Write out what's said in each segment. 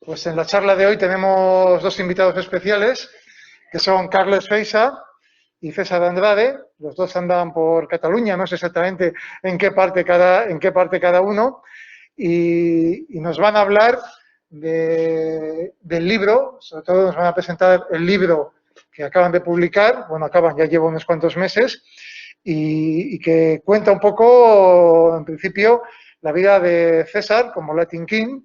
Pues en la charla de hoy tenemos dos invitados especiales, que son Carles Feixa y César Andrade. Los dos andan por Cataluña, no sé exactamente en qué parte cada uno, y nos van a hablar del libro. Sobre todo nos van a presentar el libro que acaban de publicar, ya lleva unos cuantos meses, y que cuenta un poco, en principio, la vida de César como Latin King,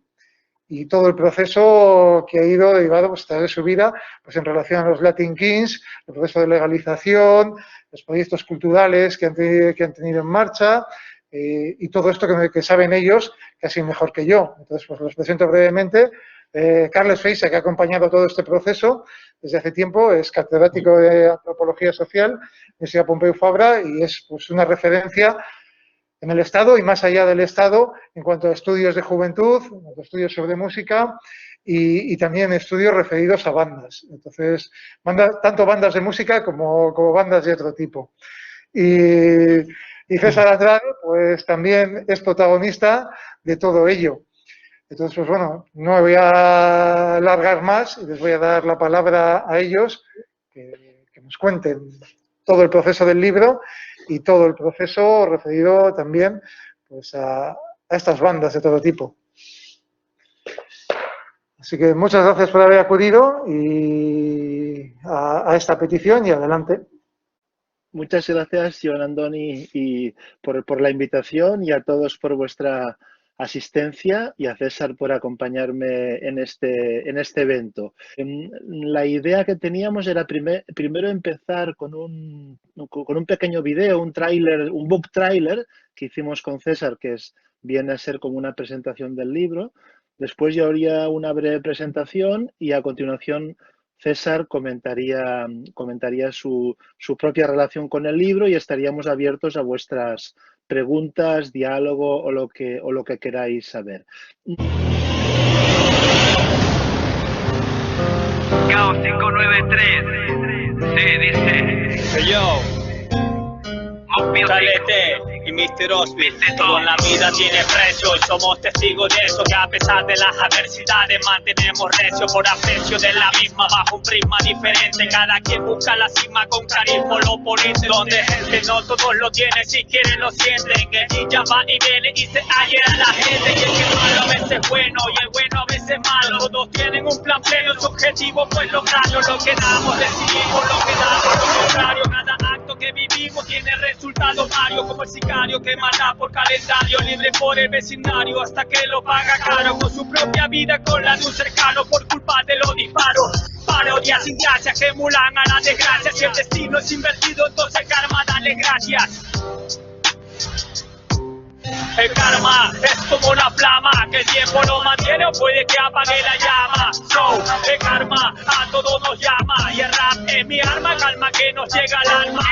y todo el proceso que ha ido derivado pues, de su vida pues, en relación a los Latin Kings, el proceso de legalización, los proyectos culturales que han tenido en marcha, y todo esto que saben ellos casi mejor que yo. Entonces, pues los presento brevemente. Carles Feixa, que ha acompañado todo este proceso desde hace tiempo, es catedrático de Antropología Social en la Universidad Pompeu Fabra y es pues, una referencia en el Estado y más allá del Estado en cuanto a estudios de juventud, estudios sobre música y también estudios referidos a bandas. Entonces, tanto bandas de música como bandas de otro tipo. Y César Andrade, pues también es protagonista de todo ello. Entonces, pues bueno, no me voy a alargar más y les voy a dar la palabra a ellos que nos cuenten todo el proceso del libro y todo el proceso referido también pues, a estas bandas de todo tipo. Así que muchas gracias por haber acudido a esta petición y adelante. Muchas gracias, Joan Andoni, y por la invitación y a todos por vuestra asistencia y a César por acompañarme en este evento. La idea que teníamos era primero empezar con un pequeño video, un tráiler, un book trailer que hicimos con César, que viene a ser como una presentación del libro. Después ya habría una breve presentación y a continuación César comentaría su propia relación con el libro y estaríamos abiertos a vuestras preguntas, diálogo o lo que queráis saber. Caos 593 se dice yo Calete y Mr. Osby, todo en la vida tiene precio y somos testigos de eso, que a pesar de las adversidades mantenemos recio por aprecio de la misma bajo un prisma diferente. Cada quien busca la cima con carisma lo oponente, donde gente no todos lo tienen, si quieren lo sienten. El ninja va y viene y se halla la gente, y el que es malo a veces es bueno y el bueno a veces es malo. Todos tienen un plan pleno, su objetivo pues lograrlo. Lo que damos decidimos, lo que damos lo contrario. Cada acto que vivimos tiene resultado Mario, como el sicario que mata por calendario, libre por el vecindario hasta que lo paga caro con su propia vida, con la de un cercano por culpa de los disparos. Parodias sin gracia que emulan a la desgracia. Si el destino es invertido, entonces karma, dale gracias. El karma es como una flama que el tiempo lo mantiene o puede que apague la llama. So, el karma a todos nos llama y el rap es mi arma, calma que nos llega al alma.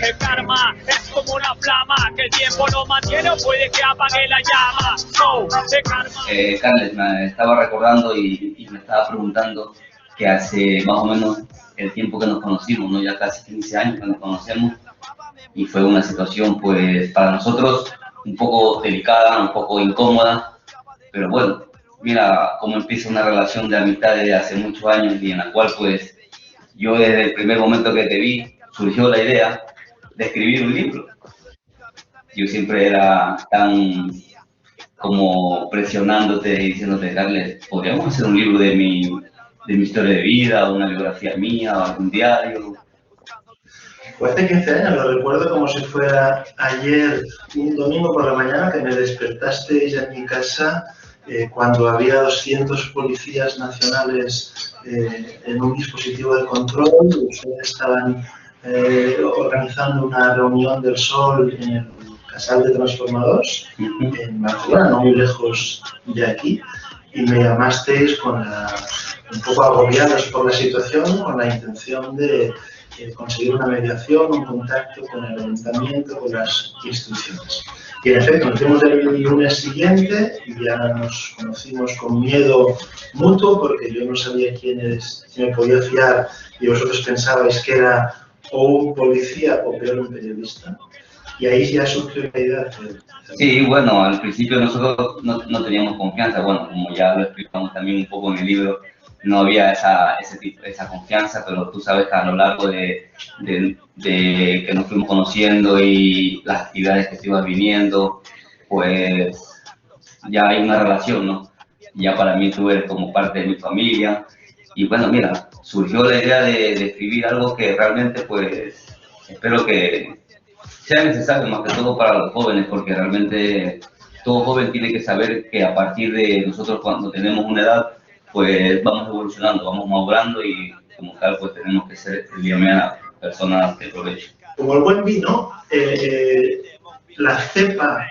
El karma es como una flama que el tiempo lo mantiene o puede que apague la llama. So, el karma. Carles, me estaba recordando y me estaba preguntando que hace más o menos el tiempo que nos conocimos, ¿no? Ya casi 15 años que nos conocemos, y fue una situación pues para nosotros un poco delicada, un poco incómoda, pero bueno, mira cómo empieza una relación de amistad desde hace muchos años y en la cual pues yo desde el primer momento que te vi surgió la idea de escribir un libro. Yo siempre era tan como presionándote y diciéndote, Carles, ¿podríamos hacer un libro de mi historia de vida, una biografía mía, algún diario? Fue hace 15 años, lo recuerdo como si fuera ayer, un domingo por la mañana, que me despertasteis en mi casa cuando había 200 policías nacionales en un dispositivo de control. Ustedes estaban organizando una reunión del Sol en el Casal de Transformadors, en Barcelona, no muy lejos de aquí, y me llamasteis un poco agobiados por la situación, con la intención de conseguir una mediación, un contacto con el ayuntamiento, con las instituciones. Y en efecto, nos vimos el lunes siguiente y ya nos conocimos con miedo mutuo, porque yo no sabía quién me podía fiar y vosotros pensabais que era o un policía o peor un periodista. y ahí ya surgió la idea de hacer. Sí, bueno, al principio nosotros no teníamos confianza, bueno, como ya lo explicamos también un poco en el libro, no había esa confianza, pero tú sabes que a lo largo de que nos fuimos conociendo y las actividades que se iban viniendo, pues ya hay una relación, ¿no? Ya para mí tú eres como parte de mi familia. Y bueno, mira, surgió la idea de escribir algo que realmente, pues, espero que sea necesario más que todo para los jóvenes, porque realmente todo joven tiene que saber que a partir de nosotros cuando tenemos una edad, pues vamos evolucionando, vamos madurando y como tal, pues tenemos que ser el día de mañana personas de provecho. Como el buen vino, la cepa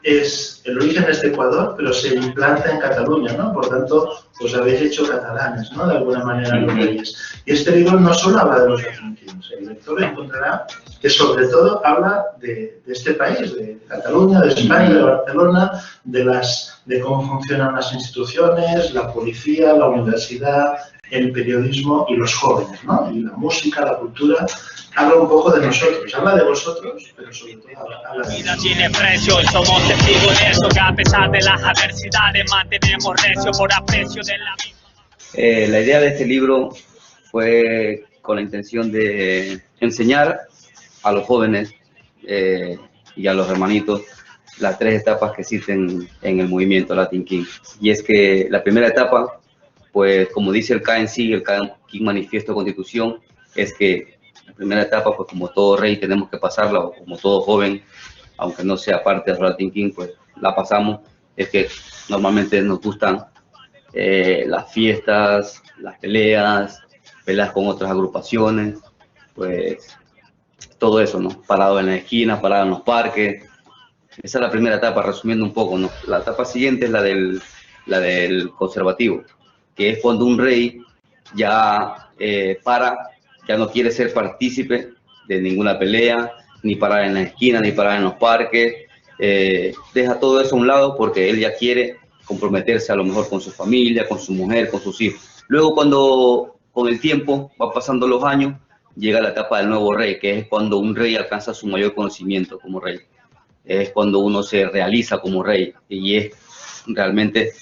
el origen es de Ecuador, pero se implanta en Cataluña, ¿no? Por tanto, os habéis hecho catalanes, ¿no? De alguna manera los reyes. Y este libro no solo habla de los argentinos, el lector encontrará que sobre todo habla de este país, de Cataluña, de España, de Barcelona, de cómo funcionan las instituciones, la policía, la universidad, el periodismo y los jóvenes, ¿no? Y la música, la cultura. Habla un poco de nosotros, habla de vosotros, pero sobre todo habla de vida tiene precio y somos testigos de eso, que a pesar de las adversidades mantenemos recio por aprecio de la misma. La idea de este libro fue con la intención de enseñar a los jóvenes y a los hermanitos las tres etapas que existen en el movimiento Latin King. Y es que la primera etapa, pues como dice el KNC, el King Manifiesto de Constitución, es que la primera etapa, pues como todo rey tenemos que pasarla, o como todo joven, aunque no sea parte de Latin King, pues la pasamos. Es que normalmente nos gustan las fiestas, las peleas con otras agrupaciones, pues todo eso, ¿no? Parado en la esquina, parado en los parques. Esa es la primera etapa, resumiendo un poco, ¿no? La etapa siguiente es la del conservativo, que es cuando un rey ya ya no quiere ser partícipe de ninguna pelea, ni parar en la esquina, ni parar en los parques, deja todo eso a un lado porque él ya quiere comprometerse a lo mejor con su familia, con su mujer, con sus hijos. Luego cuando con el tiempo va pasando los años, llega la etapa del nuevo rey, que es cuando un rey alcanza su mayor conocimiento como rey. Es cuando uno se realiza como rey y es realmente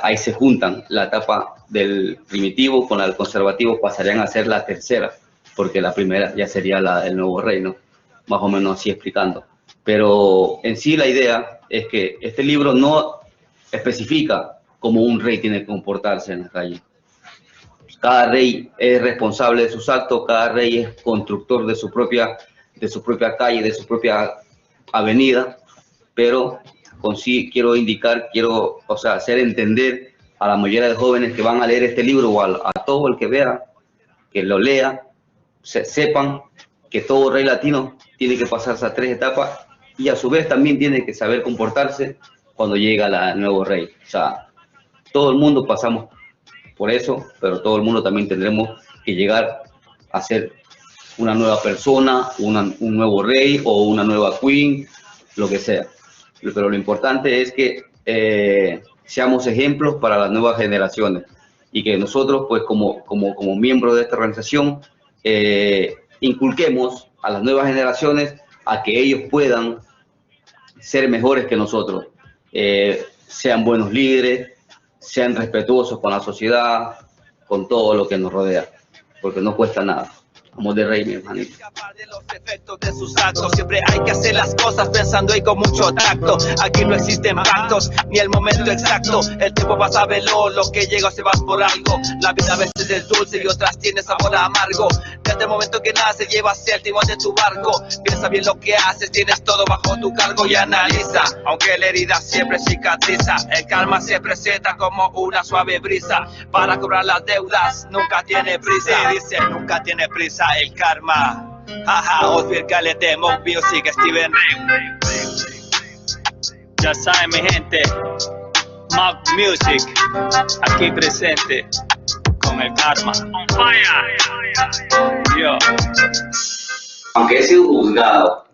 ahí se juntan la etapa del primitivo con la del conservativo, pasarían a ser la tercera, porque la primera ya sería la del nuevo rey, ¿no? Más o menos así explicando. Pero en sí la idea es que este libro no especifica cómo un rey tiene que comportarse en la calle. Cada rey es responsable de sus actos, cada rey es constructor de su propia calle, de su propia avenida, pero con sí quiero hacer entender a la mayoría de jóvenes que van a leer este libro o a todo el que vea, que lo lea, sepan que todo rey latino tiene que pasar esas tres etapas y a su vez también tiene que saber comportarse cuando llega el nuevo rey. O sea, todo el mundo pasamos por eso, pero todo el mundo también tendremos que llegar a ser una nueva persona, un nuevo rey o una nueva queen, lo que sea. Pero lo importante es que seamos ejemplos para las nuevas generaciones y que nosotros, pues como miembros de esta organización, inculquemos a las nuevas generaciones a que ellos puedan ser mejores que nosotros, sean buenos líderes, sean respetuosos con la sociedad, con todo lo que nos rodea, porque no cuesta nada. Como de rey, mi hermanito. De los efectos de sus actos, siempre hay que hacer las cosas pensando y con mucho tacto. Aquí no existen pactos ni el momento exacto. El tiempo pasa veloz, lo que llega se va por algo. La vida a veces es dulce y otras tiene sabor amargo. Desde el momento que naces llevas el timón de tu barco. Piensa bien lo que haces, tienes todo bajo tu cargo y analiza. Aunque la herida siempre cicatriza, el karma se presenta como una suave brisa. Para cobrar las deudas nunca tiene prisa. Dice nunca tiene prisa el karma. Jaja, Osbir Gale de Mock Music, Steven. Ya saben mi gente, Mock Music, aquí presente con el karma. On fire. Yo. Aunque he sido juzgado,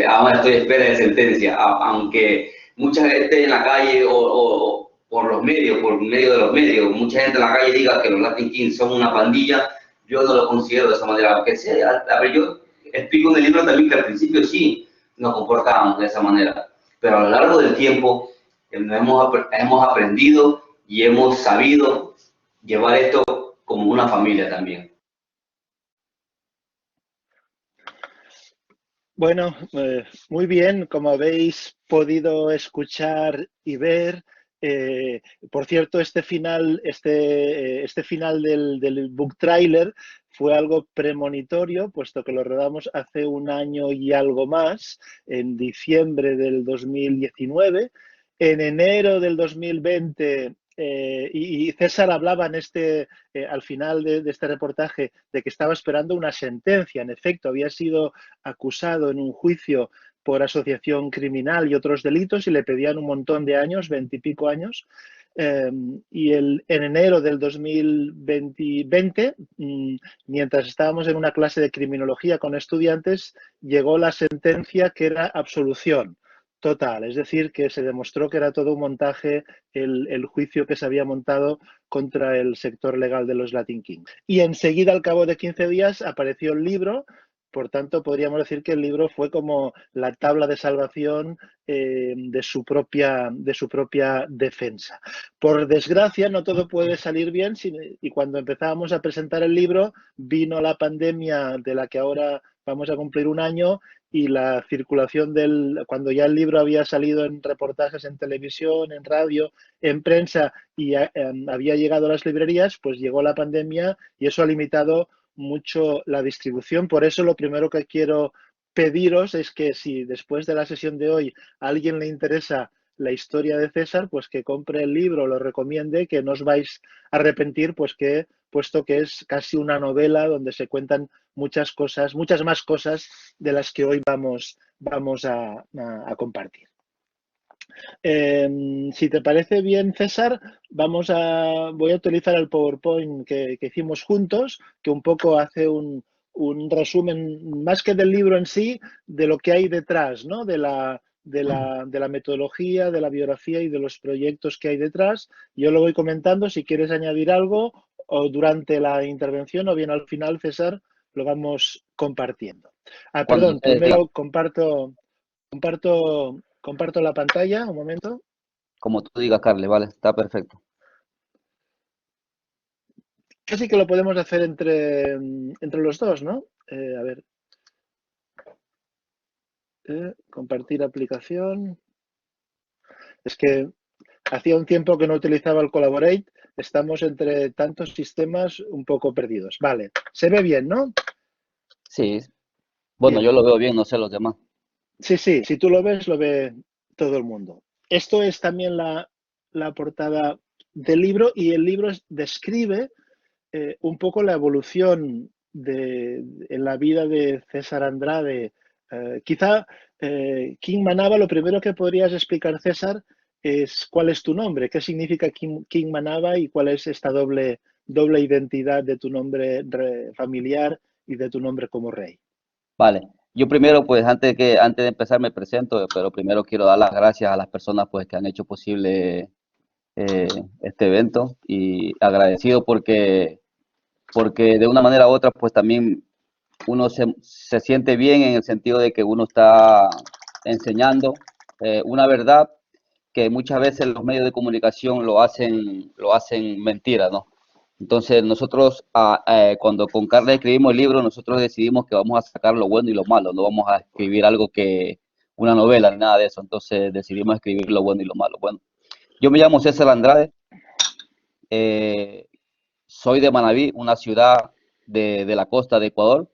ahora estoy a espera de sentencia, aunque mucha gente en la calle o por medio de los medios, mucha gente en la calle diga que los Latin Kings son una pandilla, yo no lo considero de esa manera, aunque sea, a ver, yo explico en el libro también que al principio sí, nos comportábamos de esa manera. Pero a lo largo del tiempo hemos aprendido y hemos sabido llevar esto como una familia también. Bueno, muy bien, como habéis podido escuchar y ver, por cierto, este final del book trailer fue algo premonitorio, puesto que lo rodamos hace un año y algo más, en diciembre del 2019. En enero del 2020, y César hablaba al final de este reportaje de que estaba esperando una sentencia. En efecto, había sido acusado en un juicio por asociación criminal y otros delitos y le pedían un montón de años, 20 y pico años. Y en enero del 2020, mientras estábamos en una clase de criminología con estudiantes, llegó la sentencia que era absolución total. Es decir, que se demostró que era todo un montaje el juicio que se había montado contra el sector legal de los Latin Kings. Y enseguida, al cabo de 15 días, apareció el libro. Por tanto, podríamos decir que el libro fue como la tabla de salvación de su propia defensa. Por desgracia, no todo puede salir bien y cuando empezábamos a presentar el libro vino la pandemia de la que ahora vamos a cumplir un año y la circulación cuando ya el libro había salido en reportajes en televisión, en radio, en prensa y había llegado a las librerías, pues llegó la pandemia y eso ha limitado mucho la distribución. Por eso lo primero que quiero pediros es que si después de la sesión de hoy a alguien le interesa la historia de César, pues que compre el libro, lo recomiende, que no os vais a arrepentir, puesto que es casi una novela donde se cuentan muchas cosas, muchas más cosas de las que hoy vamos a compartir. Si te parece bien, César, voy a utilizar el PowerPoint que hicimos juntos, que un poco hace un resumen, más que del libro en sí, de lo que hay detrás, ¿no? De la metodología, de la biografía y de los proyectos que hay detrás. Yo lo voy comentando, si quieres añadir algo, o durante la intervención, o bien al final, César, lo vamos compartiendo. Perdón, primero comparto la pantalla, un momento. Como tú digas, Carles, vale, está perfecto. Casi que lo podemos hacer entre los dos, ¿no? A ver. Compartir aplicación. Es que hacía un tiempo que no utilizaba el Collaborate. Estamos entre tantos sistemas un poco perdidos. Vale, se ve bien, ¿no? Sí. Bueno, bien. Yo lo veo bien, no sé los demás. Sí, si tú lo ves, lo ve todo el mundo. Esto es también la portada del libro y el libro describe un poco la evolución en la vida de César Andrade. Quizá King Manaba, lo primero que podrías explicar, César, es cuál es tu nombre, qué significa King Manaba y cuál es esta doble identidad de tu nombre familiar y de tu nombre como rey. Vale. Yo primero, pues antes de empezar me presento, pero primero quiero dar las gracias a las personas pues que han hecho posible este evento y agradecido porque de una manera u otra pues también uno se siente bien en el sentido de que uno está enseñando una verdad que muchas veces los medios de comunicación lo hacen mentira, ¿no? Entonces nosotros cuando con Carla escribimos el libro, nosotros decidimos que vamos a sacar lo bueno y lo malo, no vamos a escribir algo una novela ni nada de eso, entonces decidimos escribir lo bueno y lo malo. Bueno, yo me llamo César Andrade, soy de Manabí, una ciudad de la costa de Ecuador.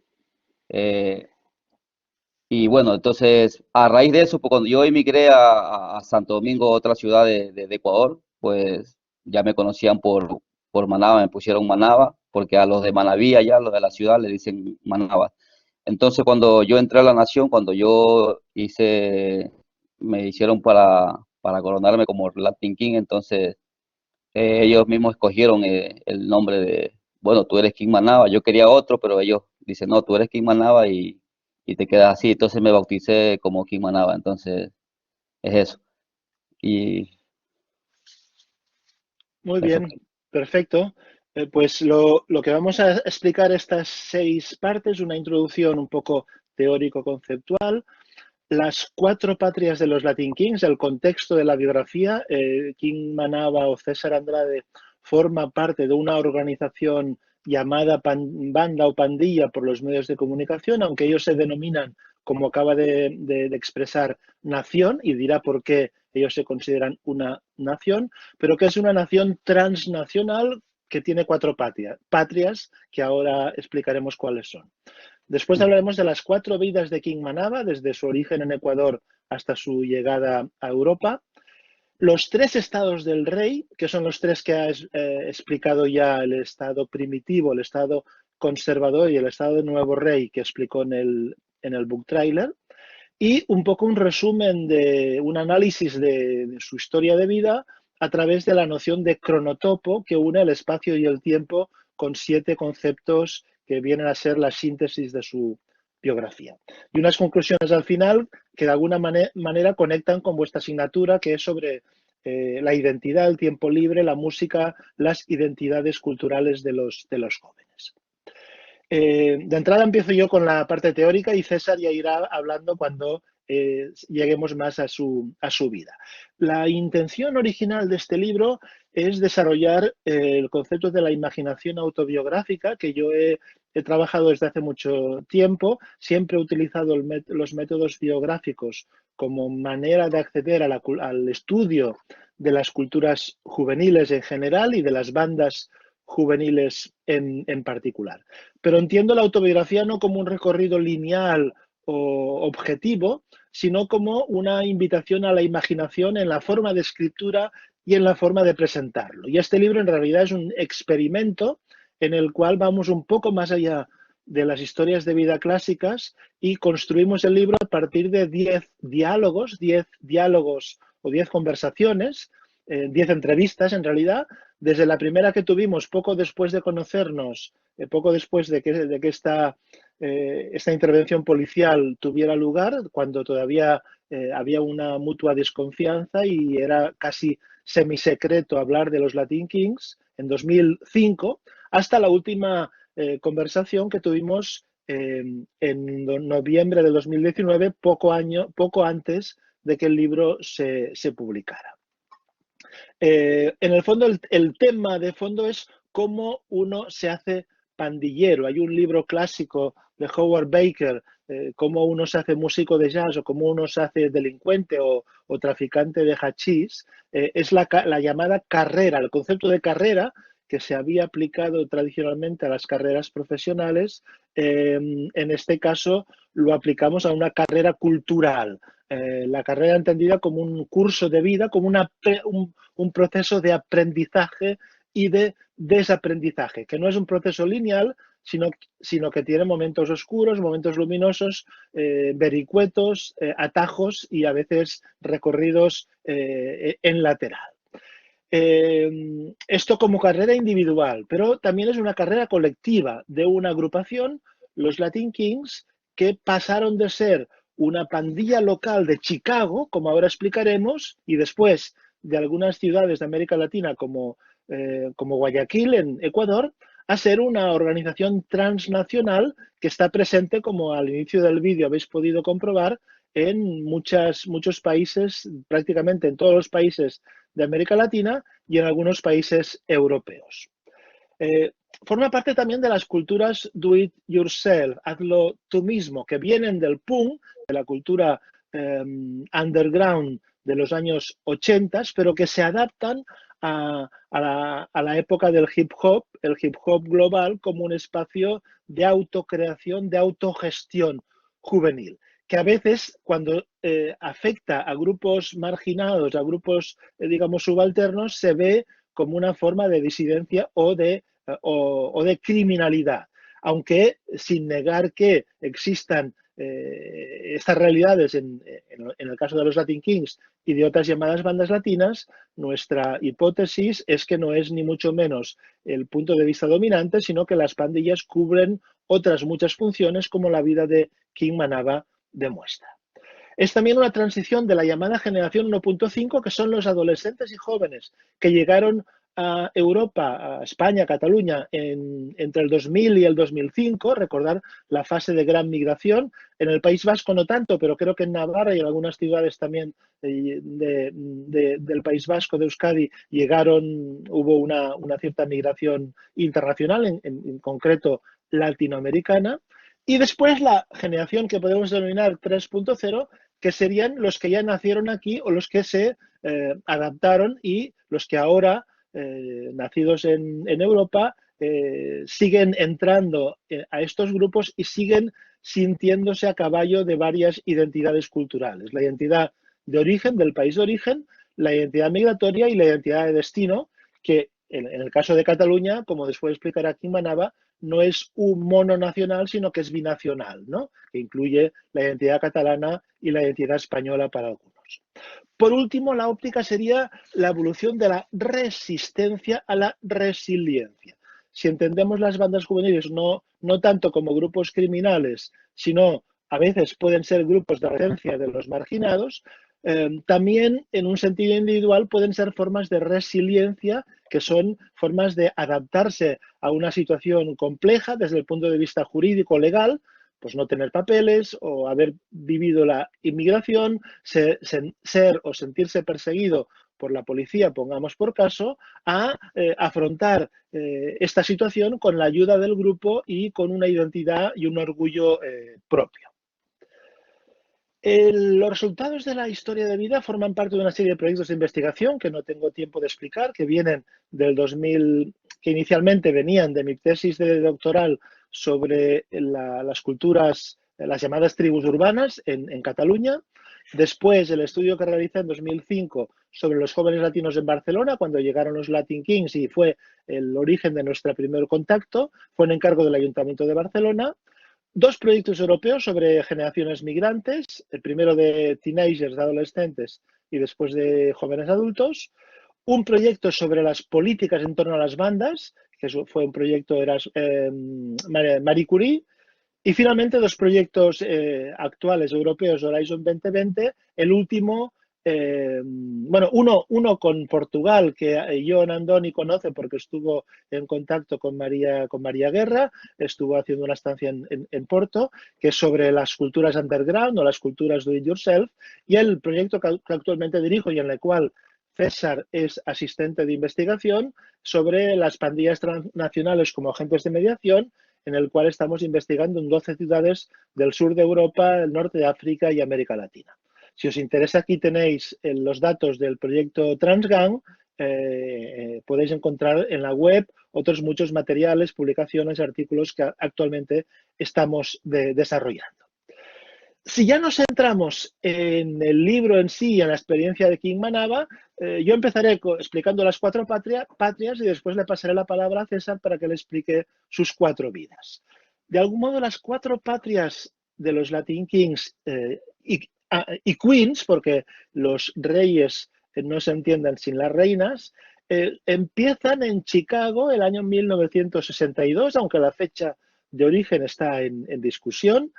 Y bueno, entonces a raíz de eso, pues cuando yo emigré a Santo Domingo, otra ciudad de Ecuador, pues ya me conocían por Manaba, me pusieron Manaba, porque a los de Manabí allá, los de la ciudad, le dicen Manaba. Entonces cuando yo entré a la nación, me hicieron para coronarme como Latin King, entonces ellos mismos escogieron el nombre bueno, tú eres King Manaba, yo quería otro, pero ellos dicen, no, tú eres King Manaba y te quedas así. Entonces me bauticé como King Manaba, entonces es eso. Y Muy eso. bien, perfecto. Pues lo que vamos a explicar estas 6 partes, una introducción un poco teórico-conceptual, las 4 patrias de los Latin Kings, el contexto de la biografía. King Manaba o César Andrade forma parte de una organización llamada banda o pandilla por los medios de comunicación, aunque ellos se denominan, como acaba de expresar, nación, y dirá por qué ellos se consideran una nación, pero que es una nación transnacional que tiene 4 patrias, que ahora explicaremos cuáles son. Después hablaremos de las 4 vidas de King Manaba, desde su origen en Ecuador hasta su llegada a Europa. Los 3 estados del rey, que son los 3 que ha explicado ya, el estado primitivo, el estado conservador y el estado de nuevo rey, que explicó en el book trailer. Y un poco un resumen de un análisis de su historia de vida a través de la noción de cronotopo, que une el espacio y el tiempo con 7 conceptos que vienen a ser la síntesis de su biografía. Y unas conclusiones al final que de alguna manera conectan con vuestra asignatura, que es sobre la identidad, el tiempo libre, la música, las identidades culturales de los jóvenes. De entrada empiezo yo con la parte teórica y César ya irá hablando cuando lleguemos más a su vida. La intención original de este libro es desarrollar el concepto de la imaginación autobiográfica, que yo he trabajado desde hace mucho tiempo. Siempre he utilizado los métodos biográficos como manera de acceder al estudio de las culturas juveniles en general y de las bandas juveniles en particular. Pero entiendo la autobiografía no como un recorrido lineal o objetivo, sino como una invitación a la imaginación en la forma de escritura y en la forma de presentarlo. Y este libro en realidad es un experimento en el cual vamos un poco más allá de las historias de vida clásicas y construimos el libro a partir de 10 diálogos o 10 conversaciones, 10 entrevistas en realidad, desde la primera que tuvimos poco después de conocernos, poco después de que esta intervención policial tuviera lugar, cuando todavía había una mutua desconfianza y era casi semisecreto hablar de los Latin Kings, en 2005, hasta la última conversación que tuvimos en noviembre de 2019, poco antes de que el libro se publicara. En el fondo, el tema de fondo es cómo uno se hace pandillero. Hay un libro clásico de Howard Baker, cómo uno se hace músico de jazz o cómo uno se hace delincuente o traficante de hachís. Es la llamada carrera, el concepto de carrera que se había aplicado tradicionalmente a las carreras profesionales. En este caso lo aplicamos a una carrera cultural. La carrera entendida como un curso de vida, como un proceso de aprendizaje y de desaprendizaje, que no es un proceso lineal, sino que tiene momentos oscuros, momentos luminosos, vericuetos, atajos y a veces recorridos en lateral. Esto como carrera individual, pero también es una carrera colectiva de una agrupación, los Latin Kings, que pasaron de ser una pandilla local de Chicago, como ahora explicaremos, y después de algunas ciudades de América Latina como Guayaquil, en Ecuador, a ser una organización transnacional que está presente, como al inicio del vídeo habéis podido comprobar, en muchos países, prácticamente en todos los países de América Latina y en algunos países europeos. Forma parte también de las culturas do it yourself, hazlo tú mismo, que vienen del punk, de la cultura underground de los años 80, pero que se adaptan a la época del hip hop, el hip hop global, como un espacio de autocreación, de autogestión juvenil, que a veces cuando afecta a grupos marginados, a grupos, digamos, subalternos, se ve como una forma de disidencia o de criminalidad, aunque sin negar que existan estas realidades en el caso de los Latin Kings y de otras llamadas bandas latinas. Nuestra hipótesis es que no es ni mucho menos el punto de vista dominante, sino que las pandillas cubren otras muchas funciones, como la vida de King Manaba demuestra. Es también una transición de la llamada generación 1.5, que son los adolescentes y jóvenes que llegaron a Europa, a España, a Cataluña, entre el 2000 y el 2005, recordar la fase de gran migración. En el País Vasco no tanto, pero creo que en Navarra y en algunas ciudades también del País Vasco, de Euskadi, hubo una cierta migración internacional, en concreto latinoamericana. Y después la generación que podemos denominar 3.0, que serían los que ya nacieron aquí o los que se adaptaron y los que ahora, nacidos en Europa, siguen entrando a estos grupos y siguen sintiéndose a caballo de varias identidades culturales. La identidad de origen, del país de origen, la identidad migratoria y la identidad de destino, que en el caso de Cataluña, como después explicará Quim Manaba, no es un mononacional, sino que es binacional, ¿no? Que incluye la identidad catalana y la identidad española para algunos. Por último, la óptica sería la evolución de la resistencia a la resiliencia. Si entendemos las bandas juveniles no tanto como grupos criminales, sino a veces pueden ser grupos de resistencia de los marginados, también en un sentido individual pueden ser formas de resiliencia, que son formas de adaptarse a una situación compleja desde el punto de vista jurídico legal, pues no tener papeles o haber vivido la inmigración, ser o sentirse perseguido por la policía, pongamos por caso, a afrontar esta situación con la ayuda del grupo y con una identidad y un orgullo propio. Los resultados de la historia de vida forman parte de una serie de proyectos de investigación que no tengo tiempo de explicar, que vienen del 2000, que inicialmente venían de mi tesis de doctoral sobre las culturas, las llamadas tribus urbanas en Cataluña. Después, el estudio que realicé en 2005 sobre los jóvenes latinos en Barcelona, cuando llegaron los Latin Kings y fue el origen de nuestro primer contacto, fue en encargo del Ayuntamiento de Barcelona. 2 proyectos europeos sobre generaciones migrantes, el primero de teenagers, de adolescentes, y después de jóvenes adultos. Un proyecto sobre las políticas en torno a las bandas, que fue un proyecto Marie Curie. Y finalmente 2 proyectos actuales europeos, Horizon 2020, el último, bueno, uno con Portugal, que Jon Andoni conoce porque estuvo en contacto con María Guerra, estuvo haciendo una estancia en Porto, que es sobre las culturas underground o las culturas do it yourself, y el proyecto que actualmente dirijo y en el cual César es asistente de investigación, sobre las pandillas transnacionales como agentes de mediación, en el cual estamos investigando en 12 ciudades del sur de Europa, el norte de África y América Latina. Si os interesa, aquí tenéis los datos del proyecto Transgang. Podéis encontrar en la web otros muchos materiales, publicaciones, artículos que actualmente estamos desarrollando. Si ya nos centramos en el libro en sí y en la experiencia de Quim Manaba, yo empezaré explicando las 4 patrias y después le pasaré la palabra a César para que le explique sus 4 vidas. De algún modo, las 4 patrias de los Latin Kings y Queens, porque los reyes no se entienden sin las reinas, empiezan en Chicago el año 1962, aunque la fecha de origen está en discusión,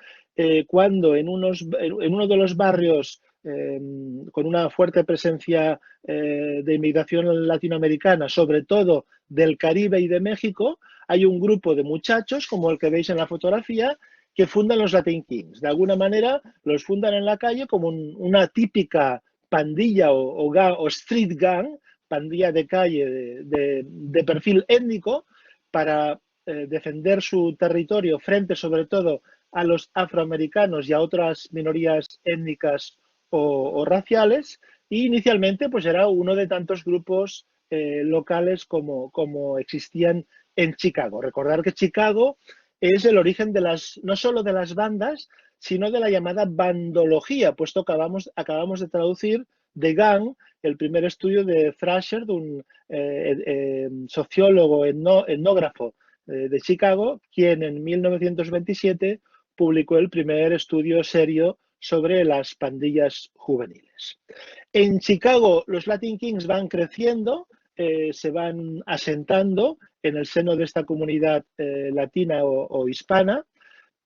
cuando en uno de los barrios con una fuerte presencia de inmigración latinoamericana, sobre todo del Caribe y de México, hay un grupo de muchachos, como el que veis en la fotografía, que fundan los Latin Kings. De alguna manera los fundan en la calle como una típica pandilla o street gang, pandilla de calle de perfil étnico, para defender su territorio frente sobre todo a los afroamericanos y a otras minorías étnicas o raciales, y inicialmente pues era uno de tantos grupos locales como existían en Chicago. Recordar que Chicago es el origen de no solo de las bandas, sino de la llamada bandología, puesto que acabamos de traducir de gang, el primer estudio de Thrasher, de un sociólogo etnógrafo de Chicago, quien en 1927 publicó el primer estudio serio sobre las pandillas juveniles. En Chicago los Latin Kings van creciendo, se van asentando en el seno de esta comunidad latina o hispana,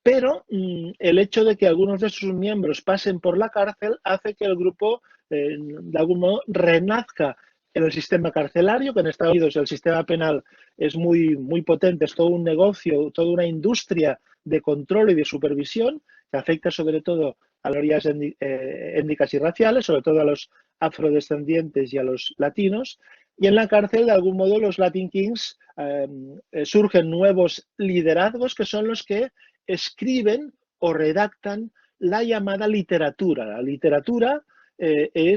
pero el hecho de que algunos de sus miembros pasen por la cárcel hace que el grupo de algún modo renazca en el sistema carcelario, que en Estados Unidos el sistema penal es muy potente, es todo un negocio, toda una industria de control y de supervisión que afecta sobre todo a las minorías étnicas y raciales, sobre todo a los afrodescendientes y a los latinos. Y en la cárcel, de algún modo, los Latin Kings surgen nuevos liderazgos que son los que escriben o redactan la llamada literatura. La literatura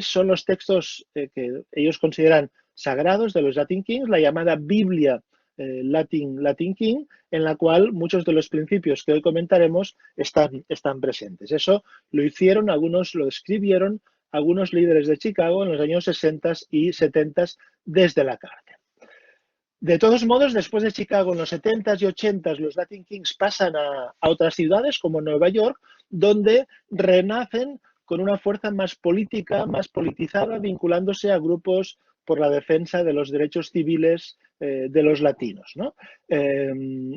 son los textos que ellos consideran sagrados de los Latin Kings, la llamada Biblia Latin King, en la cual muchos de los principios que hoy comentaremos están presentes. Eso lo hicieron, lo escribieron algunos líderes de Chicago en los años 60 y 70 desde la cárcel. De todos modos, después de Chicago, en los 70s y 80s, los Latin Kings pasan a otras ciudades como Nueva York, donde renacen con una fuerza más política, más politizada, vinculándose a grupos por la defensa de los derechos civiles de los latinos, ¿no?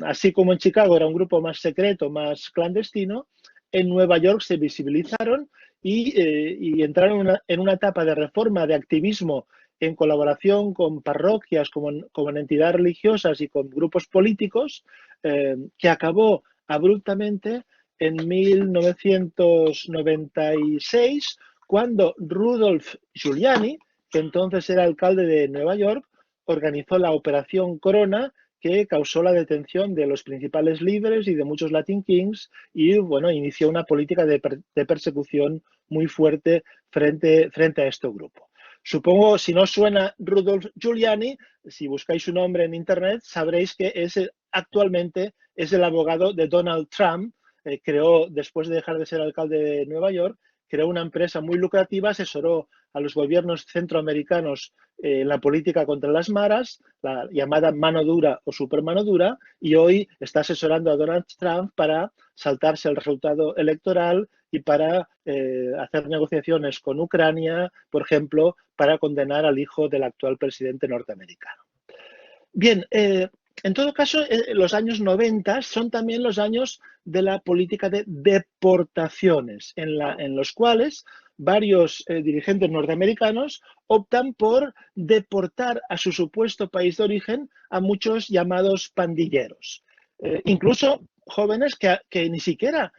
Así como en Chicago era un grupo más secreto, más clandestino, en Nueva York se visibilizaron y entraron en una etapa de reforma, de activismo, en colaboración con parroquias, con entidades religiosas y con grupos políticos, que acabó abruptamente en 1996, cuando Rudolph Giuliani, que entonces era alcalde de Nueva York, organizó la Operación Corona, que causó la detención de los principales líderes y de muchos Latin Kings y, bueno, inició una política de persecución muy fuerte frente a este grupo. Supongo, si no suena Rudolph Giuliani, si buscáis su nombre en Internet, sabréis que actualmente es el abogado de Donald Trump. Creó, después de dejar de ser alcalde de Nueva York, creó una empresa muy lucrativa, asesoró a los gobiernos centroamericanos en la política contra las maras, la llamada mano dura o supermano dura, y hoy está asesorando a Donald Trump para saltarse el resultado electoral y para hacer negociaciones con Ucrania, por ejemplo, para condenar al hijo del actual presidente norteamericano. Bien, en todo caso, los años 90 son también los años de la política de deportaciones, en los cuales varios dirigentes norteamericanos optan por deportar a su supuesto país de origen a muchos llamados pandilleros. Incluso jóvenes que ni siquiera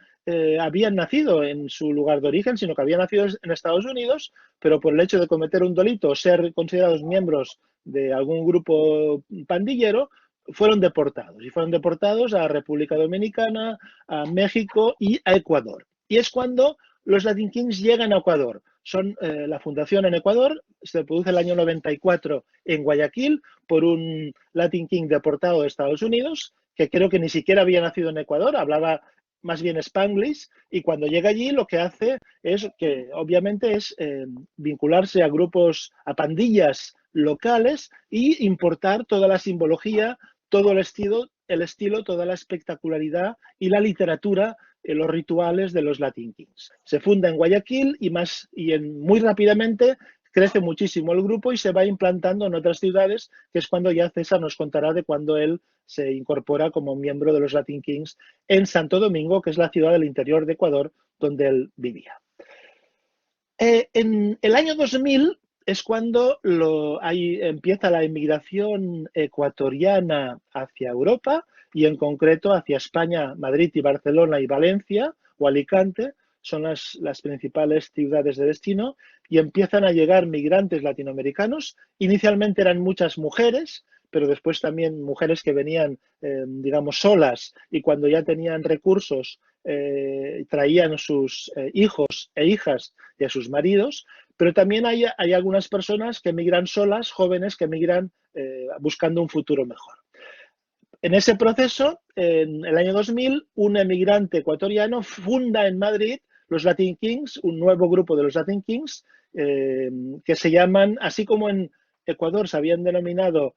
habían nacido en su lugar de origen, sino que habían nacido en Estados Unidos, pero por el hecho de cometer un delito o ser considerados miembros de algún grupo pandillero, fueron deportados. Y fueron deportados a República Dominicana, a México y a Ecuador. Y es cuando los Latin Kings llegan a Ecuador. Son la fundación en Ecuador, se produce el año 94 en Guayaquil por un Latin King deportado de Estados Unidos, que creo que ni siquiera había nacido en Ecuador, hablaba más bien Spanglish, y cuando llega allí lo que hace es que obviamente es vincularse a grupos, a pandillas locales y importar toda la simbología, todo el estilo, toda la espectacularidad y la literatura, los rituales de los Latin Kings. Se funda en Guayaquil y muy rápidamente crece muchísimo el grupo y se va implantando en otras ciudades, que es cuando ya César nos contará de cuando él se incorpora como miembro de los Latin Kings en Santo Domingo, que es la ciudad del interior de Ecuador donde él vivía. En el año 2000 es cuando empieza la inmigración ecuatoriana hacia Europa y en concreto hacia España, Madrid y Barcelona y Valencia o Alicante son las principales ciudades de destino y empiezan a llegar migrantes latinoamericanos. Inicialmente eran muchas mujeres, pero después también mujeres que venían, digamos, solas y cuando ya tenían recursos traían a sus hijos e hijas y a sus maridos, pero también hay algunas personas que migran solas, jóvenes que migran buscando un futuro mejor. En ese proceso, en el año 2000, un emigrante ecuatoriano funda en Madrid los Latin Kings, un nuevo grupo de los Latin Kings, que se llaman, así como en Ecuador se habían denominado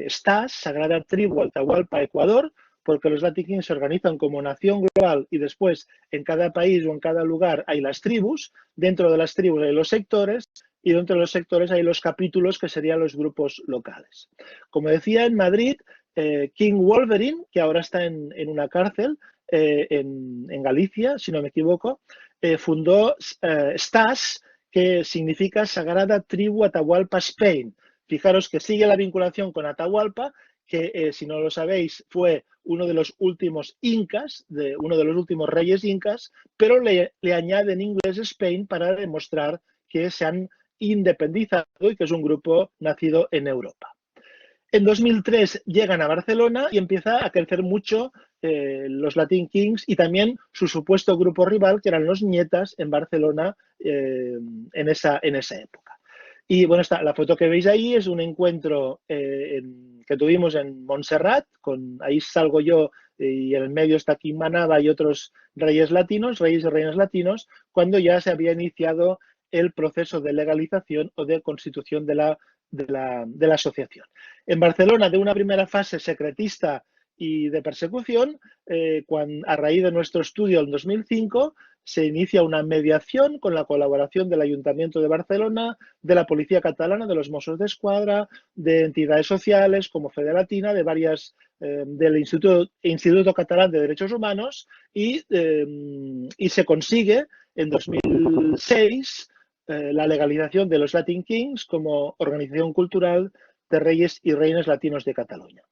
STAS, Sagrada Tribu Atahualpa Ecuador, porque los Latin Kings se organizan como nación global y después en cada país o en cada lugar hay las tribus, dentro de las tribus hay los sectores y dentro de los sectores hay los capítulos que serían los grupos locales. Como decía, en Madrid, King Wolverine, que ahora está en una cárcel en Galicia, si no me equivoco, fundó STAS, que significa Sagrada Tribu Atahualpa Spain, Fijaros que sigue la vinculación con Atahualpa, que si no lo sabéis fue uno de los últimos incas, uno de los últimos reyes incas, pero le añade en inglés Spain para demostrar que se han independizado y que es un grupo nacido en Europa. En 2003 llegan a Barcelona y empieza a crecer mucho los Latin Kings y también su supuesto grupo rival, que eran los Nietas, en Barcelona en esa época. Y bueno, la foto que veis ahí es un encuentro que tuvimos en Montserrat, ahí salgo yo y en el medio está King Manaba y otros reyes y reinas latinos, cuando ya se había iniciado el proceso de legalización o de constitución de la asociación. En Barcelona, de una primera fase secretista y de persecución, a raíz de nuestro estudio en 2005, se inicia una mediación con la colaboración del Ayuntamiento de Barcelona, de la Policía Catalana, de los Mossos d'Esquadra, de entidades sociales como Fede Latina, del Instituto Catalán de Derechos Humanos y se consigue en 2006 la legalización de los Latin Kings como organización cultural de reyes y reinas latinos de Cataluña.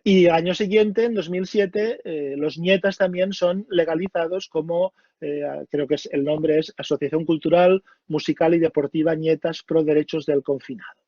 Y año siguiente, en 2007, los Nietas también son legalizados como, creo que el nombre es Asociación Cultural, Musical y Deportiva Nietas Pro Derechos del Confinado.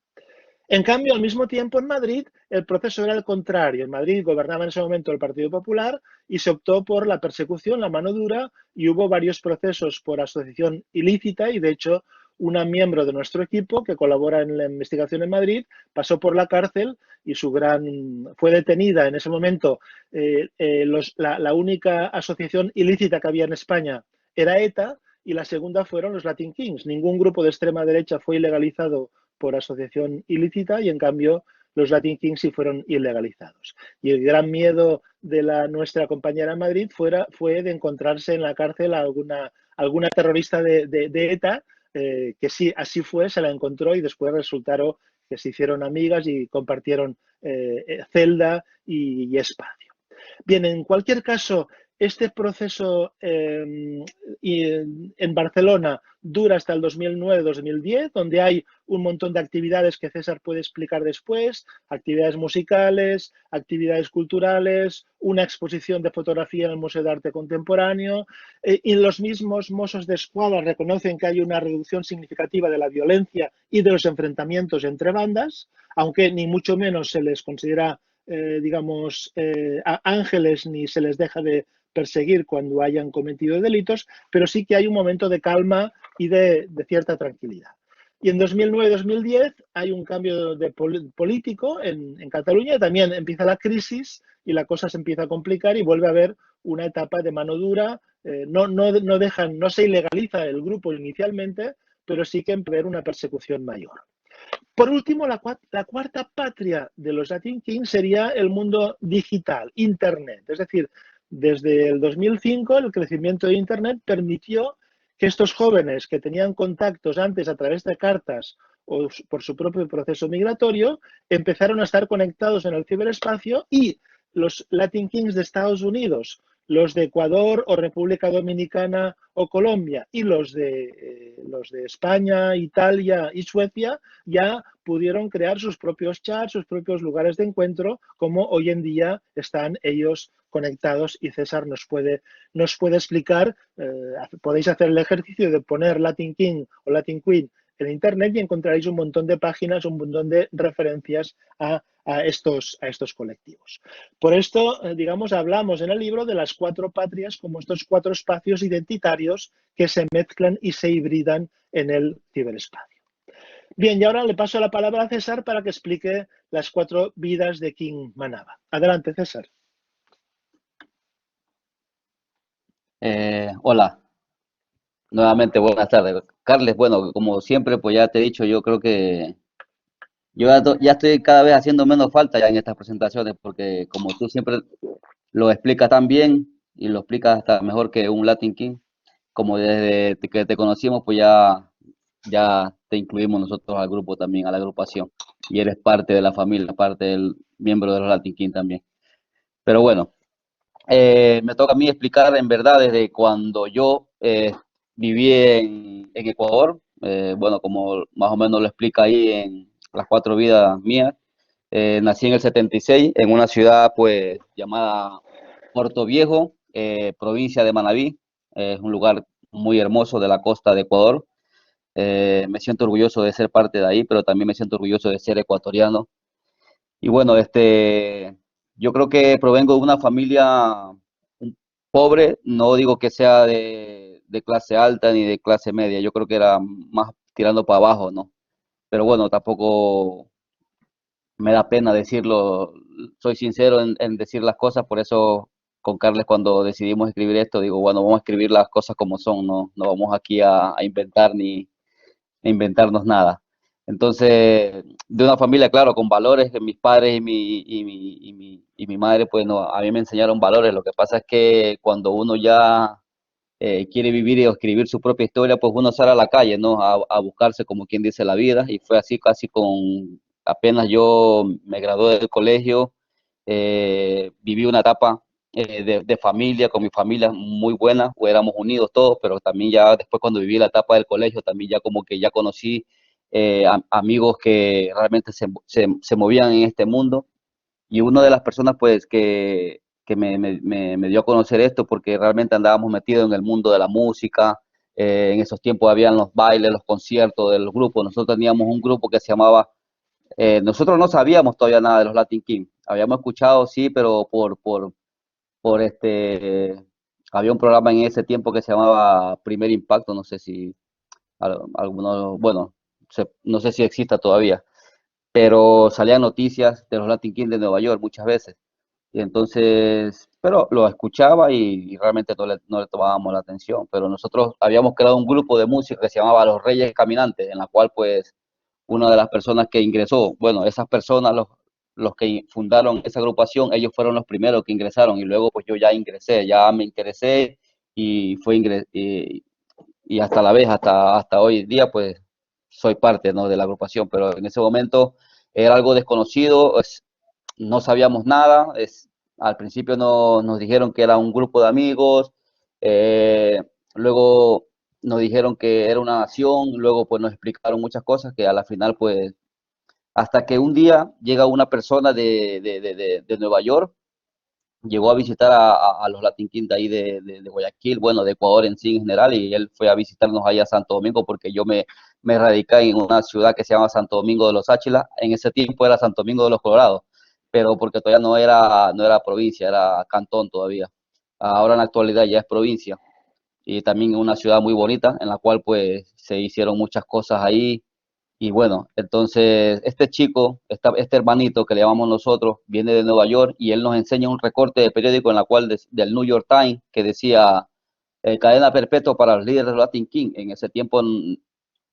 En cambio, al mismo tiempo, en Madrid, el proceso era el contrario. En Madrid gobernaba en ese momento el Partido Popular y se optó por la persecución, la mano dura, y hubo varios procesos por asociación ilícita y, de hecho, una miembro de nuestro equipo que colabora en la investigación en Madrid pasó por la cárcel y fue detenida en ese momento. La única asociación ilícita que había en España era ETA y la segunda fueron los Latin Kings. Ningún grupo de extrema derecha fue ilegalizado por asociación ilícita y en cambio los Latin Kings sí fueron ilegalizados. Y el gran miedo de nuestra compañera en Madrid fue de encontrarse en la cárcel a alguna terrorista de ETA, que sí, así fue, se la encontró y después resultaron que se hicieron amigas y compartieron celda y espacio. Bien, en cualquier caso, este proceso en Barcelona dura hasta el 2009-2010, donde hay un montón de actividades que César puede explicar después, actividades musicales, actividades culturales, una exposición de fotografía en el Museo de Arte Contemporáneo, y los mismos Mossos d'Esquadra reconocen que hay una reducción significativa de la violencia y de los enfrentamientos entre bandas, aunque ni mucho menos se les considera ángeles ni se les deja de perseguir cuando hayan cometido delitos, pero sí que hay un momento de calma y de cierta tranquilidad. Y en 2009-2010 hay un cambio político en Cataluña y también empieza la crisis y la cosa se empieza a complicar y vuelve a haber una etapa de mano dura. No se ilegaliza el grupo inicialmente, pero sí que empieza a haber una persecución mayor. Por último, la cuarta patria de los Latin Kings sería el mundo digital, Internet. Es decir, desde el 2005 el crecimiento de Internet permitió que estos jóvenes que tenían contactos antes a través de cartas o por su propio proceso migratorio empezaron a estar conectados en el ciberespacio y los Latin Kings de Estados Unidos, los de Ecuador o República Dominicana o Colombia y los de España, Italia y Suecia ya pudieron crear sus propios chats, sus propios lugares de encuentro, como hoy en día están ellos conectados y César nos puede explicar. Podéis hacer el ejercicio de poner Latin King o Latin Queen en Internet y encontraréis un montón de páginas, un montón de referencias a estos colectivos. Por esto, hablamos en el libro de las cuatro patrias como estos cuatro espacios identitarios que se mezclan y se hibridan en el ciberespacio. Bien, y ahora le paso la palabra a César para que explique las cuatro vidas de King Manaba. Adelante, César. Hola, nuevamente buenas tardes. Carles, bueno, como siempre, pues ya te he dicho, yo creo que yo ya estoy cada vez haciendo menos falta ya en estas presentaciones, porque como tú siempre lo explicas tan bien y lo explicas hasta mejor que un Latin King, como desde que te conocimos, pues ya te incluimos nosotros al grupo también, a la agrupación, y eres parte de la familia, parte del miembro de los Latin King también. Pero bueno, me toca a mí explicar en verdad desde cuando yo viví en Ecuador, bueno, como más o menos lo explica ahí las 4 vidas mías. Nací en el 76 en una ciudad pues llamada Puerto Viejo, provincia de Manabí. Es un lugar muy hermoso de la costa de Ecuador. Me siento orgulloso de ser parte de ahí, pero también me siento orgulloso de ser ecuatoriano. Y bueno, yo creo que provengo de una familia pobre, no digo que sea de clase alta ni de clase media, yo creo que era más tirando para abajo, ¿no? Pero bueno, tampoco me da pena decirlo, soy sincero en decir las cosas, por eso con Carles cuando decidimos escribir esto, digo, bueno, vamos a escribir las cosas como son, no vamos aquí a inventar ni a inventarnos nada. Entonces, de una familia, claro, con valores, que mis padres y mi madre, pues no, a mí me enseñaron valores. Lo que pasa es que cuando uno ya quiere vivir y escribir su propia historia, pues uno sale a la calle, ¿no? A buscarse, como quien dice, la vida. Y fue así casi apenas yo me gradué del colegio, viví una etapa de familia, con mi familia muy buena, éramos unidos todos, pero también ya después cuando viví la etapa del colegio, también ya como que ya conocí amigos que realmente se movían en este mundo. Y una de las personas pues que me dio a conocer esto porque realmente andábamos metidos en el mundo de la música. En esos tiempos habían los bailes, los conciertos de los grupos. Nosotros teníamos un grupo que se llamaba, nosotros no sabíamos todavía nada de los Latin Kings. Habíamos escuchado, sí, pero por había un programa en ese tiempo que se llamaba Primer Impacto, no sé si algunos, bueno, no sé si exista todavía, pero salían noticias de los Latin Kings de Nueva York muchas veces. Y entonces, pero lo escuchaba y realmente no le tomábamos la atención. Pero nosotros habíamos creado un grupo de música que se llamaba Los Reyes Caminantes, en la cual pues una de las personas que ingresó, bueno, esas personas, los que fundaron esa agrupación, ellos fueron los primeros que ingresaron y luego pues yo ya ingresé, ya me interesé y y hasta la vez, hasta hoy en día pues soy parte, ¿no?, de la agrupación, pero en ese momento era algo desconocido, no sabíamos nada, al principio nos dijeron que era un grupo de amigos, luego nos dijeron que era una nación, luego pues nos explicaron muchas cosas que a la final pues, hasta que un día llega una persona de Nueva York, llegó a visitar a los Latin Kings de ahí de Guayaquil, bueno, de Ecuador en sí en general, y él fue a visitarnos allá a Santo Domingo porque yo me radicé en una ciudad que se llama Santo Domingo de los Áchilas. En ese tiempo era Santo Domingo de los Colorados, pero porque todavía no era provincia, era cantón todavía. Ahora en la actualidad ya es provincia y también una ciudad muy bonita en la cual pues se hicieron muchas cosas ahí. Y bueno, entonces este chico, este hermanito que le llamamos nosotros, viene de Nueva York y él nos enseña un recorte de periódico en la cual del New York Times que decía cadena perpetua para los líderes de Latin King. En ese tiempo